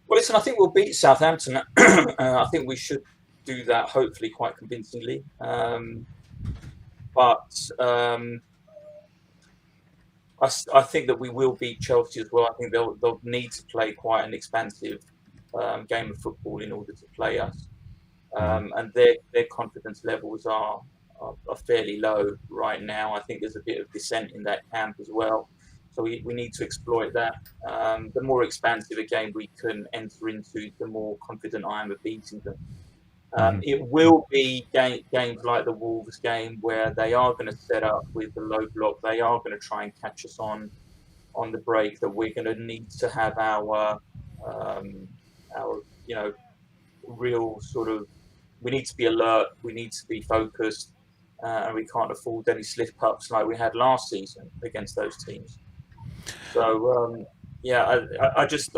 F: Well, listen, I think we'll beat Southampton. I think we should do that, hopefully, quite convincingly. But I think that we will beat Chelsea as well. I think they'll need to play quite an expansive game of football in order to play us. And their confidence levels are are fairly low right now. I think there's a bit of dissent in that camp as well. So we need to exploit that. The more expansive a game we can enter into, the more confident I am of beating them. It will be games like the Wolves game where they are going to set up with the low block. They are going to try and catch us on the break. That we're going to need to have our real sort of. We need to be alert. We need to be focused, and we can't afford any slip ups like we had last season against those teams. So I just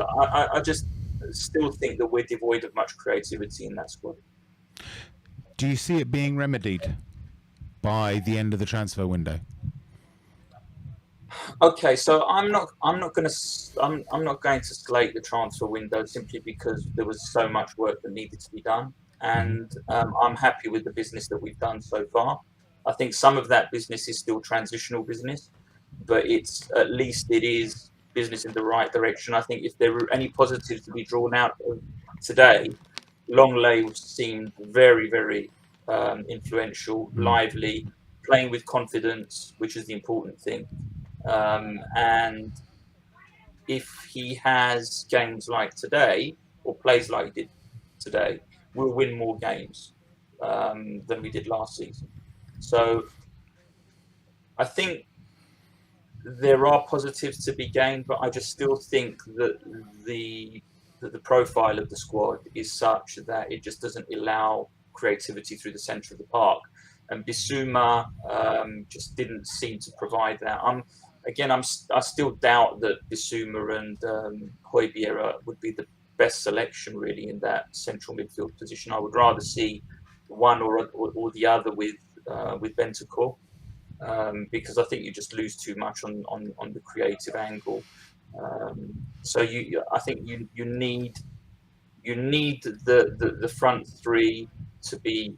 F: still think that we're devoid of much creativity in that squad.
A: Do you see it being remedied by the end of the transfer window?
F: Okay, so I'm not going to slate the transfer window simply because there was so much work that needed to be done, and I'm happy with the business that we've done so far. I think some of that business is still transitional business, but at least it is business in the right direction. I think if there were any positives to be drawn out of today, Longley seemed very, very influential, lively, playing with confidence, which is the important thing. And if he has games like today, or plays like he did today, we'll win more games than we did last season. So I think there are positives to be gained, but I just still think that the profile of the squad is such that it just doesn't allow creativity through the centre of the park. And Bissouma just didn't seem to provide that. I still doubt that Bissouma and Højbjerg would be the best selection really in that central midfield position. I would rather see one or the other with Bentancur. Because I think you just lose too much on the creative angle. I think you need the front three to be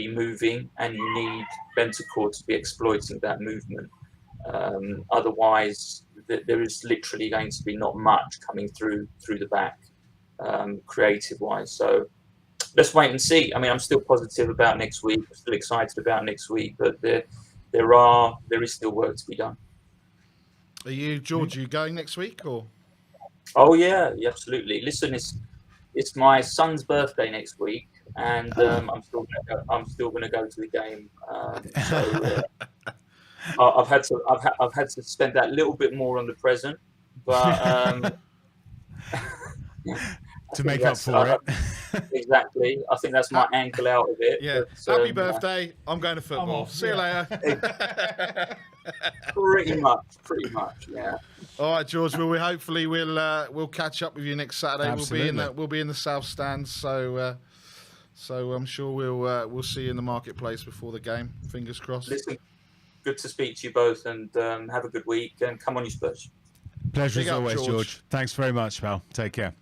F: moving, and you need Bentancur to be exploiting that movement. Otherwise, there is literally going to be not much coming through the back, creative wise. So let's wait and see. I mean, I'm still positive about next week. I'm still excited about next week, but there is still work to be done.
B: Are you, George? Are you going next week or?
F: Oh yeah, absolutely. Listen, it's my son's birthday next week, and I'm still going to go to the game. I've had to spend that little bit more on the present, but
A: to make up for it.
F: Exactly. I think that's my ankle out of it.
B: Yeah.
F: But,
B: happy birthday. I'm going to football. See you later.
F: Pretty much, yeah.
B: All right, George. Well, we'll catch up with you next Saturday.
A: Absolutely.
B: We'll be in the South Stands, so I'm sure we'll see you in the marketplace before the game. Fingers crossed.
F: Listen, good to speak to you both, and have a good week. And come on, you Spurs.
A: Pleasure as always, George. Thanks very much, pal. Take care.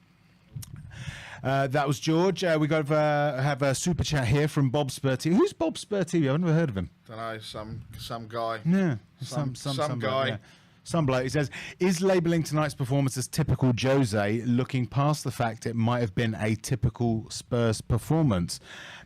A: That was George. We got have a super chat here from Bob Spurty. Who's Bob Spurty? I've never heard of him.
B: Don't know, some guy.
A: Yeah, some
B: guy.
A: Yeah. Some bloke. He says, is labelling tonight's performance as typical Jose, looking past the fact it might have been a typical Spurs performance?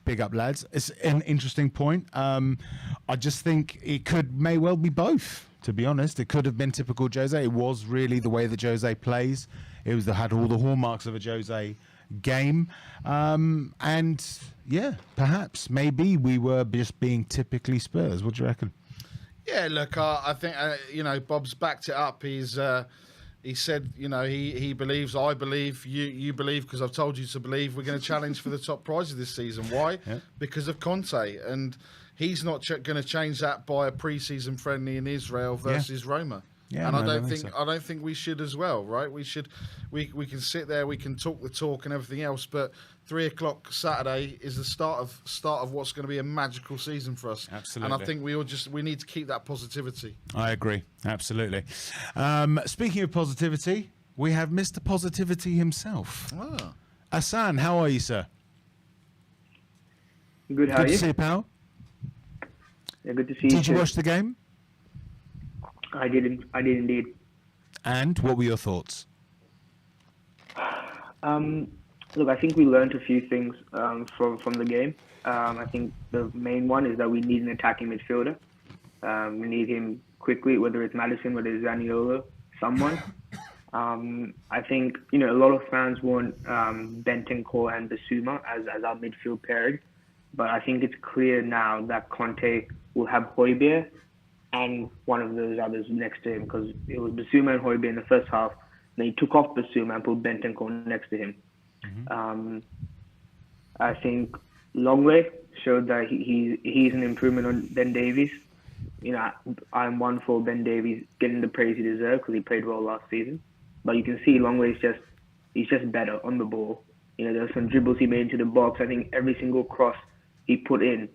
A: Big up, lads. It's an interesting point. I just think it may well be both, to be honest. It could have been typical Jose. It was really the way that Jose plays. It had all the hallmarks of a Jose game. And yeah, perhaps, maybe we were just being typically Spurs. What do you reckon?
B: Yeah, look, I think, Bob's backed it up. He said, he believes, I believe, you believe, because I've told you to believe we're going to challenge for the top prizes this season. Why? Yeah. Because of Conte. And he's not going to change that by a pre-season friendly in Israel versus Roma. Yeah, and I don't think we should as well, right? We can sit there, we can talk the talk and everything else, but 3:00 Saturday is the start of what's going to be a magical season for us.
A: Absolutely.
B: And I think we need to keep that positivity.
A: I agree, absolutely. Speaking of positivity, we have Mr. Positivity himself.
B: Ah.
A: Asan, how are you, sir?
G: Good, how are you?
A: Good to see you, pal.
G: Yeah, good to see you.
A: Did you watch the game?
G: I did indeed.
A: And what were your thoughts?
G: Look, I think we learned a few things from the game. I think the main one is that we need an attacking midfielder. We need him quickly, whether it's Madison, whether it's Zaniolo, someone. I think a lot of fans want Bentancur and Bissouma as our midfield pairing, but I think it's clear now that Conte will have Højbjerg and one of those others next to him, because it was Bissouma and Højbjerg in the first half. Then he took off Bissouma and put Bentancur next to him. I think Longley showed that he's an improvement on Ben Davies. I'm one for Ben Davies getting the praise he deserved because he played well last season. But you can see Longley's he's just better on the ball. There were some dribbles he made into the box. I think every single cross he put in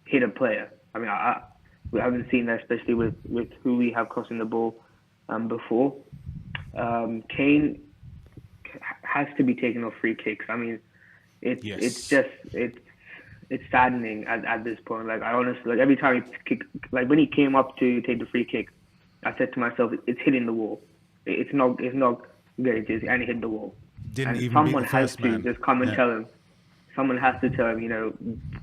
G: hit a player. I mean, we haven't seen that, especially with who we have crossing the ball before. Kane has to be taking off free kicks. I mean, it's saddening at this point. Like, I honestly, every time he kick, like when he came up to take the free kick, I said to myself, it's hitting the wall. It's not good, and it hit the wall. Someone has to just come and tell him. Someone has to tell him,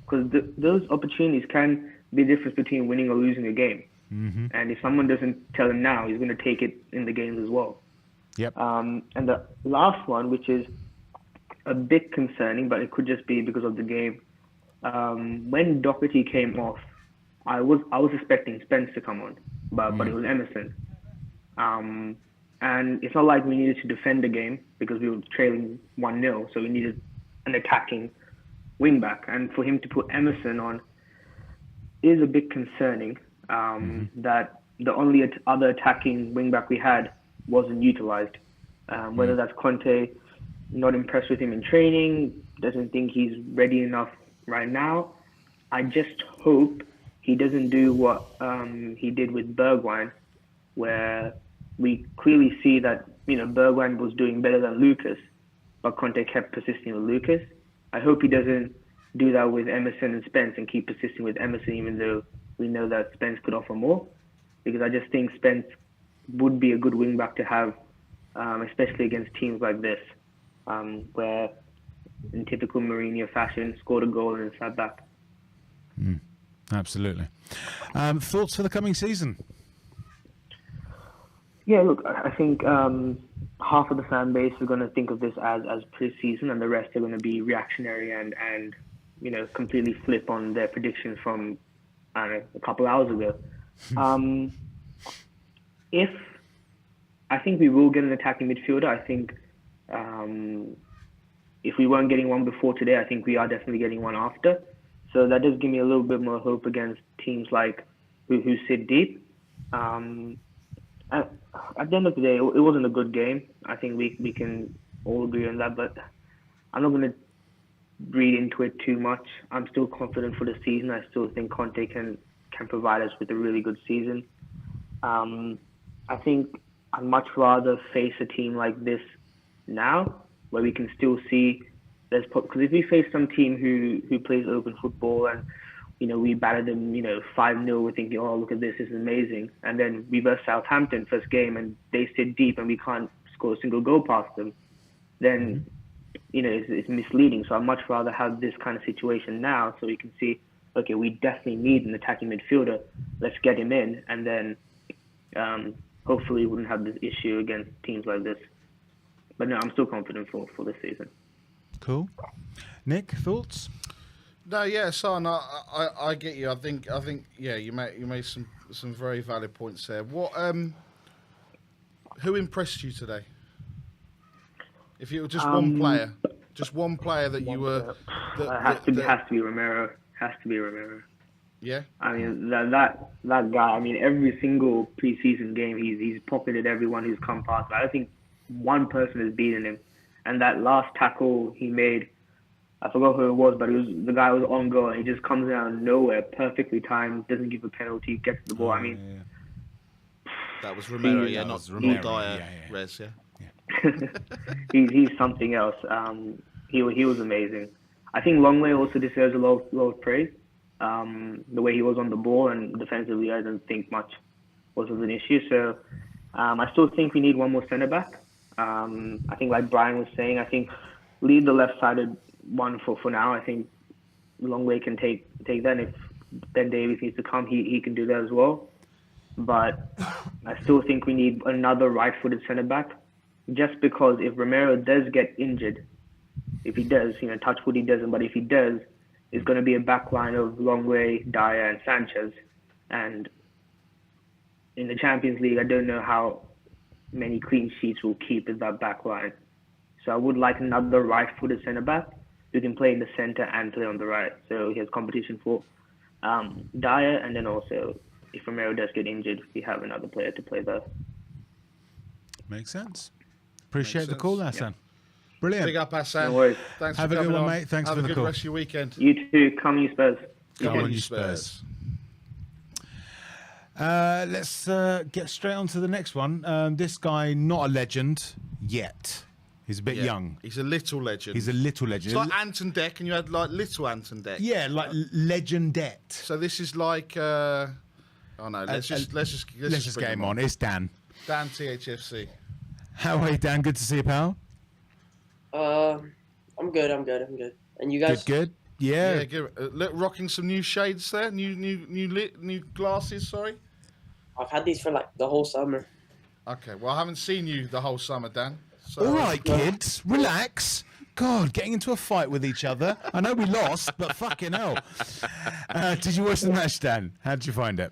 G: because those opportunities can be the difference between winning or losing a game. And if someone doesn't tell him now, he's going to take it in the games as well.
A: Yep.
G: And the last one, which is a bit concerning, but it could just be because of the game. When Doherty came off, I was expecting Spence to come on, but it was Emerson. And it's not like we needed to defend the game because we were trailing 1-0, so we needed an attacking wing back. And for him to put Emerson on is a bit concerning. That the only other attacking wing back we had wasn't utilized. Whether that's Conte not impressed with him in training, doesn't think he's ready enough right now. I just hope he doesn't do what he did with Bergwijn, where we clearly see that Bergwijn was doing better than Lucas, but Conte kept persisting with Lucas. I hope he doesn't do that with Emerson and Spence and keep persisting with Emerson, even though we know that Spence could offer more, because I just think Spence would be a good wing back to have, especially against teams like this, where in typical Mourinho fashion, scored a goal and sat back.
A: Absolutely. Thoughts for the coming season?
G: Yeah, look, I think half of the fan base are going to think of this as pre-season, and the rest are going to be reactionary and completely flip on their predictions from a couple hours ago. I think we will get an attacking midfielder. I think if we weren't getting one before today, I think we are definitely getting one after. So that does give me a little bit more hope against teams like who sit deep. At the end of the day, it wasn't a good game. I think we can all agree on that, but I'm not going to read into it too much. I'm still confident for the season. I still think Conte can provide us with a really good season. I think I'd much rather face a team like this now, where we can still see because if we face some team who plays open football and we batter them 5-0, we're thinking, oh, look at this is amazing, and then we versus Southampton first game and they sit deep and we can't score a single goal past them, then it's misleading. So I'd much rather have this kind of situation now, so we can see, okay, we definitely need an attacking midfielder. Let's get him in, and then hopefully we wouldn't have this issue against teams like this. But no, I'm still confident for this season.
A: Cool. Nick, thoughts?
B: No, yeah, son, I get you. I think yeah, you made some very valid points there. What who impressed you today? If you were just one player that you were,
G: has to be Romero. Has to be Romero.
B: Yeah.
G: I mean that guy. I mean, every single preseason game, he's pocketed everyone who's come past. I don't think one person has beaten him. And that last tackle he made, I forgot who it was, but the guy was on goal. And he just comes out of nowhere, perfectly timed, doesn't give a penalty, gets the ball.
B: That was Romero, not Dyer, Rez, yeah.
G: He's something else. He was amazing. I think Longley also deserves a lot of praise. The way he was on the ball and defensively, I don't think much was an issue. So I still think we need one more centre back. I think, like Brian was saying, I think leave the left-sided one for now. I think Longway can take that. And if Ben Davies needs to come, he can do that as well. But I still think we need another right-footed centre-back, just because if Romero does get injured, if he does, touch wood he doesn't, but if he does, it's going to be a back line of Longway, Dyer, and Sanchez. And in the Champions League, I don't know how many clean sheets we'll keep in that back line. So I would like another right-footed centre-back who can play in the centre and play on the right. So he has competition for Dyer, and then also, if Romero does get injured, we have another player to play there.
A: Makes sense. Appreciate the call, Asan. Yeah. Brilliant.
B: Big up, Asan.
G: No worries.
B: Thanks
A: Have
B: for
A: a good
B: coming
A: one,
B: on.
A: mate. Thanks
B: Have
A: for the
B: a good
A: call.
B: rest of your weekend.
G: You too. Come on, you Spurs.
A: Come on, you Spurs. Let's get straight on to the next one. This guy, not a legend yet. He's a bit young.
B: He's a little legend.
A: He's a little legend.
B: It's like Anton Deck, and you had like little Anton Deck.
A: Yeah, like legendette.
B: So this is like. Oh no! Let's just
A: get him on. It's Dan.
B: Dan THFC.
A: How are you, Dan? Good to see you, pal.
H: I'm good. And you guys?
A: Good. Yeah.
B: Good. Look, rocking some new shades there. New glasses. Sorry.
H: I've had these for like the whole summer.
B: Okay. Well, I haven't seen you the whole summer, Dan. So,
A: all right, kids, relax. God, getting into a fight with each other. I know we lost, but fucking hell. Did you watch the match, Dan? How did you find it?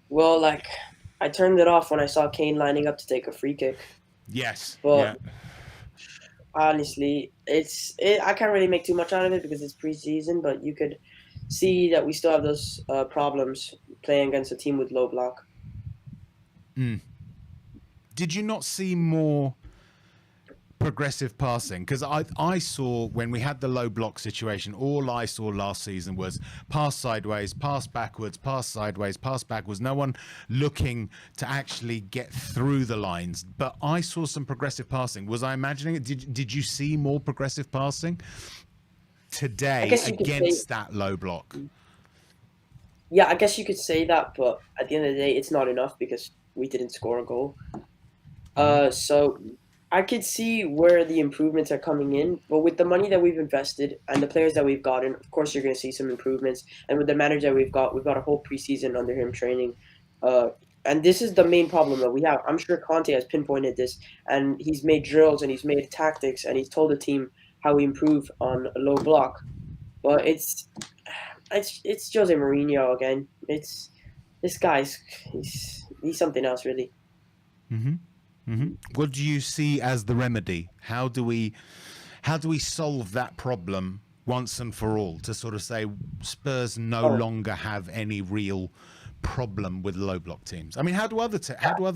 H: Well, I turned it off when I saw Kane lining up to take a free kick.
A: Yes.
H: But honestly, I can't really make too much out of it because it's preseason, but you could see that we still have those problems playing against a team with low block.
A: Did you not see more progressive passing? Because I saw when we had the low block situation, all I saw last season was pass sideways, pass backwards, pass sideways, pass backwards. No one looking to actually get through the lines. But I saw some progressive passing. Was I imagining it? Did you see more progressive passing today against that low block?
H: Yeah, I guess you could say that, but at the end of the day, it's not enough because we didn't score a goal. So I could see where the improvements are coming in, but with the money that we've invested and the players that we've gotten, of course you're going to see some improvements. And with the manager that we've got a whole preseason under him training. And this is the main problem that we have. I'm sure Conte has pinpointed this, and he's made drills and he's made tactics and he's told the team how we improve on a low block. But it's Jose Mourinho again. This guy's he's something else really.
A: Mm-hmm. Mm-hmm. What do you see as the remedy? How do we solve that problem once and for all to sort of say Spurs no longer have any real problem with low block teams? I mean, how do other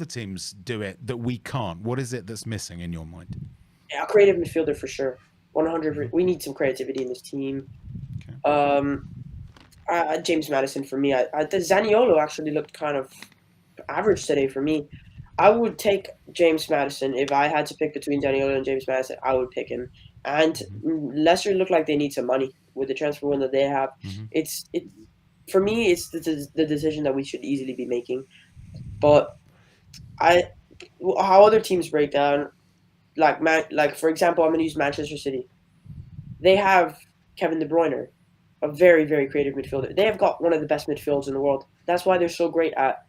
A: teams do it that we can't? What is it that's missing in your mind?
H: Yeah, a creative midfielder for sure. 100. We need some creativity in this team. Okay. James Maddison for me. Zaniolo actually looked kind of average today for me. I would take James Maddison. If I had to pick between Zaniolo and James Maddison, I would pick him. And Leicester look like they need some money with the transfer window they have. Mm-hmm. For me, it's the decision that we should easily be making. But how other teams break down, like for example, I'm going to use Manchester City. They have Kevin De Bruyne, a very, very creative midfielder. They have got one of the best midfields in the world. That's why they're so great at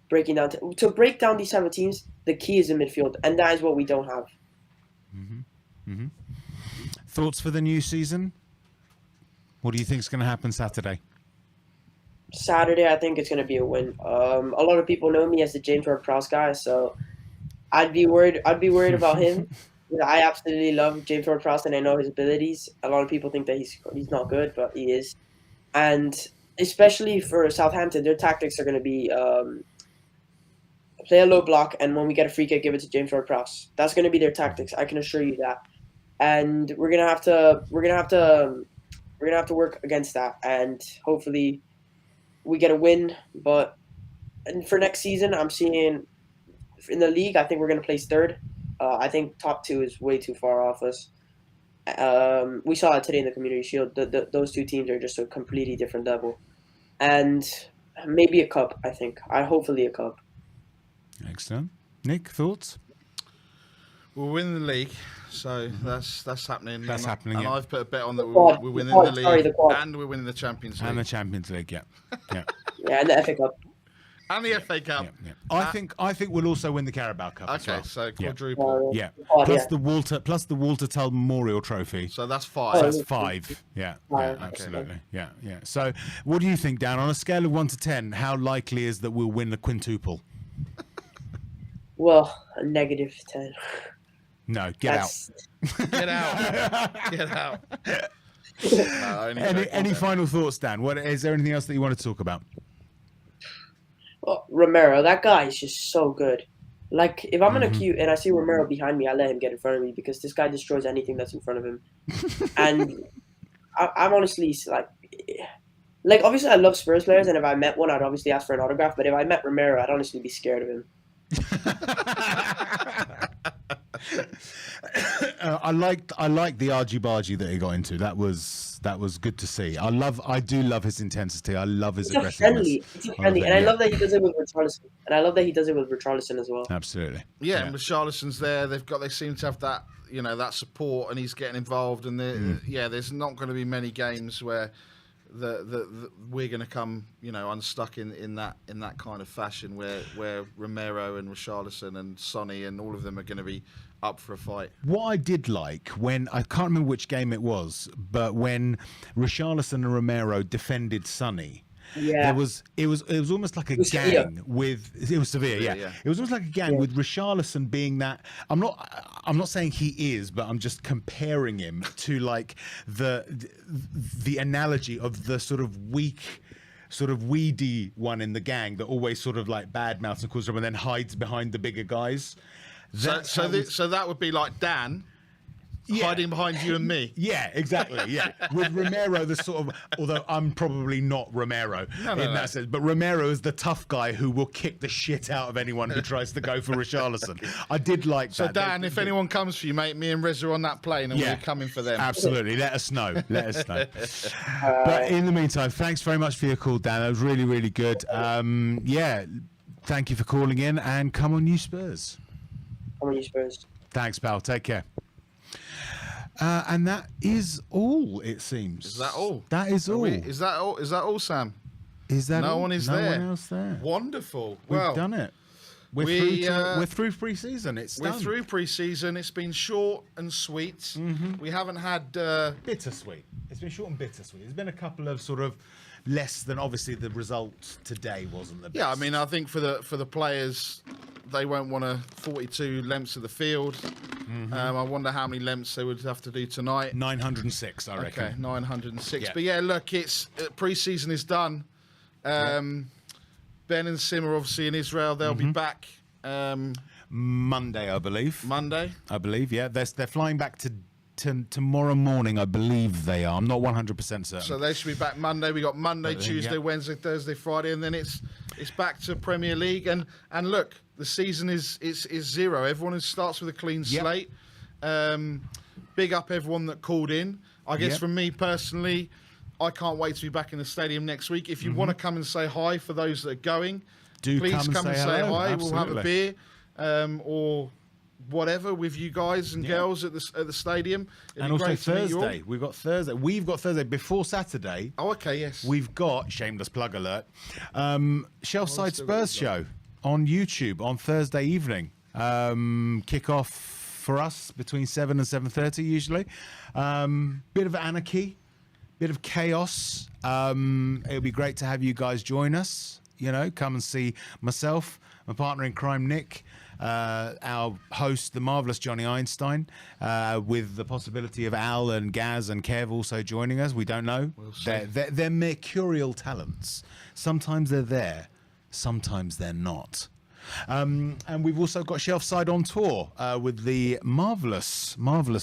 H: breaking down to break down these type of teams. The key is in midfield, and that is what we don't have.
A: Mm-hmm. Mm-hmm. Thoughts for the new season? What do you think is going to happen Saturday?
H: Saturday, I think it's going to be a win. A lot of people know me as the James Ward-Prowse guy, so I'd be worried about him. I absolutely love James Ward-Prowse, and I know his abilities. A lot of people think that he's not good, but he is. And especially for Southampton, their tactics are going to be play a low block, and when we get a free kick, give it to James Ward-Prowse. That's going to be their tactics. I can assure you that. And we're gonna have to work against that, and hopefully we get a win. But for next season, I'm seeing in the league, I think we're gonna place third. I think top two is way too far off us. We saw it today in the Community Shield. Those two teams are just a completely different level, and maybe a cup. I think. Hopefully a cup.
A: Excellent. Nick, thoughts?
B: We'll win the league. So that's happening.
A: That's happening.
B: And
A: Yeah.
B: I've put a bet on that
H: quad,
B: we're winning
H: quad,
B: the league
H: sorry, the quad.
B: and we're winning the Champions League
A: And the Champions League. Yeah. Yeah.
H: Yeah, and the FA Cup.
B: and the FA Cup.
A: Yeah. I think we'll also win the Carabao Cup. As
B: Okay,
A: well.
B: so quadruple.
A: Yeah.
H: Quad,
A: Plus the Walter Tull Memorial Trophy.
B: So that's
A: So
B: 5.
A: that's 5. Yeah,
H: Five,
A: absolutely. Yeah. So, what do you think, Dan? On a scale of 1 to 10, how likely is that we'll win the quintuple?
H: Well, a -10.
A: No, get out.
B: Get out. Get out. No, only
A: Any final thoughts, Dan? What is there anything else that you want to talk about?
H: Well, Romero, that guy is just so good. Like, if I'm in a queue and I see Romero behind me, I let him get in front of me because this guy destroys anything that's in front of him. And I'm honestly like obviously I love Spurs players, and if I met one, I'd obviously ask for an autograph. But if I met Romero, I'd honestly be scared of him.
A: I like the argy-bargy that he got into. That was good to see. I do love his intensity. I love his aggressiveness.
H: It's a friendly, and I love that he does it with Richarlison, as well.
A: Absolutely.
B: Yeah, and Richarlison's there. They seem to have that, that support, and he's getting involved. And there's not going to be many games where we're going to come, unstuck in that kind of fashion where Romero and Richarlison and Sonny and all of them are going to be up for a fight.
A: What I did like when I can't remember which game it was, but when Richarlison and Romero defended Sonny.
H: Yeah,
A: it was almost like a gang with it was Sevilla, yeah. It was almost like a gang with Richarlison being that. I'm not saying he is, but I'm just comparing him to like the analogy of the sort of weak, sort of weedy one in the gang that always sort of like badmouths and calls trouble and then hides behind the bigger guys.
B: So that would be like Dan. Hiding behind you and me.
A: Yeah, exactly. Yeah, with Romero, the sort of, although I'm probably not Romero that sense, but Romero is the tough guy who will kick the shit out of anyone who tries to go for Richarlison. I did like that.
B: So Dan, if anyone comes for you, mate, me and Reza are on that plane, and we're coming for them.
A: Absolutely, let us know. But in the meantime, thanks very much for your call, Dan. That was really, really good. Thank you for calling in, and come on, you Spurs.
H: Come on, you Spurs.
A: Thanks, pal. Take care. And that is all, it seems.
B: Is that all?
A: That is all.
B: Is that all? Is that all, Sam?
A: Is that
B: no
A: all?
B: one is
A: no
B: there?
A: No one else there.
B: Wonderful.
A: We've done it. We're through pre-season. We're
B: through pre-season. It's been short and sweet. Mm-hmm. We haven't had
A: bittersweet. It's been short and bittersweet. There's been a couple of sort of less than obviously the result today wasn't the best.
B: Yeah, I mean, I think for the players, they won't want 42 lengths of the field. Mm-hmm. I wonder how many lengths they would have to do tonight.
A: 906, I reckon.
B: Okay, 906.
A: Yeah.
B: But yeah, look, it's pre-season is done. Ben and Sim are obviously in Israel. They'll be back
A: Monday, I believe.
B: Monday,
A: I believe. Yeah, they're flying back to tomorrow morning, I believe they are. I'm not 100% certain.
B: So they should be back Monday. We got Monday, Tuesday, Wednesday, Thursday, Friday, and then it's back to Premier League. And look, the season is zero. Everyone starts with a clean slate. Big up everyone that called in. I guess from me personally, I can't wait to be back in the stadium next week. If you want to come and say hi for those that are going, please come and say hi.
A: Absolutely.
B: We'll have a beer or whatever with you guys and girls at the stadium.
A: And also Thursday. We've got Thursday before Saturday.
B: Oh, okay, yes.
A: We've got, shameless plug alert, Shelfside Spurs show on YouTube on Thursday evening. Kick-off for us between 7 and 7:30 usually. Bit of anarchy, bit of chaos. It'll be great to have you guys join us. Come and see myself, my partner in crime, Nick, our host, the marvellous Johnny Einstein, with the possibility of Al and Gaz and Kev also joining us. We don't know.
B: We'll see.
A: They're mercurial talents. Sometimes they're there, sometimes they're not. And we've also got Shelfside on tour with the marvellous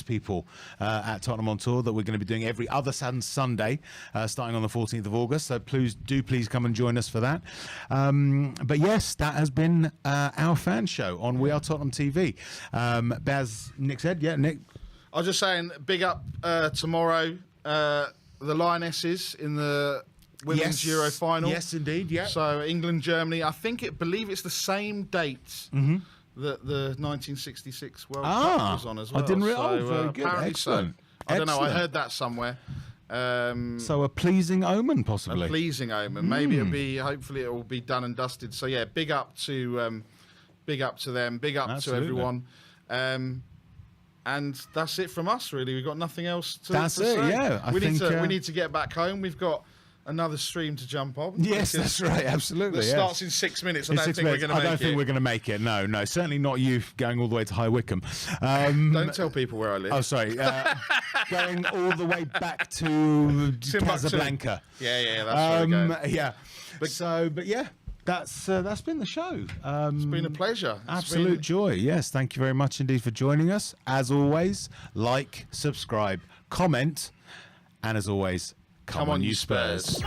A: people at Tottenham on tour that we're going to be doing every other Sunday starting on the 14th of August. So please come and join us for that. But yes, that has been our fan show on We Are Tottenham TV. As Nick said, Nick.
B: I was just saying, big up tomorrow, the Lionesses in the Women's Euro final.
A: Yes, indeed. Yeah.
B: So England, Germany. I believe it's the same date that the 1966 World Cup was on as well.
A: I didn't realise.
B: So,
A: Very good.
B: apparently
A: Excellent.
B: I don't know. I
A: Excellent.
B: heard that somewhere.
A: So a pleasing omen, possibly.
B: A pleasing omen. Maybe it'll be. Hopefully, it will be done and dusted. So yeah, big up to them. Big up
A: Absolutely.
B: to everyone. And that's it from us. Really, we've got nothing else to.
A: That's
B: to
A: it.
B: say.
A: Yeah,
B: we need to get back home. We've got another stream to jump on.
A: Yes, that's right. Absolutely.
B: That
A: yes.
B: starts in 6 minutes. I
A: In
B: don't
A: 6
B: think we're
A: minutes.
B: going to make it.
A: I don't think we're going to make it. No, no, certainly not you going all the way to High Wycombe.
B: Don't tell people where I live.
A: Oh, sorry. Going all the way back to
B: Timbuktu.
A: Casablanca.
B: Yeah, that's where we're going.
A: Yeah. But yeah, that's been the show.
B: It's been a pleasure.
A: Absolute joy. Yes, thank you very much indeed for joining us. As always, like, subscribe, comment, and as always, come on, you Spurs.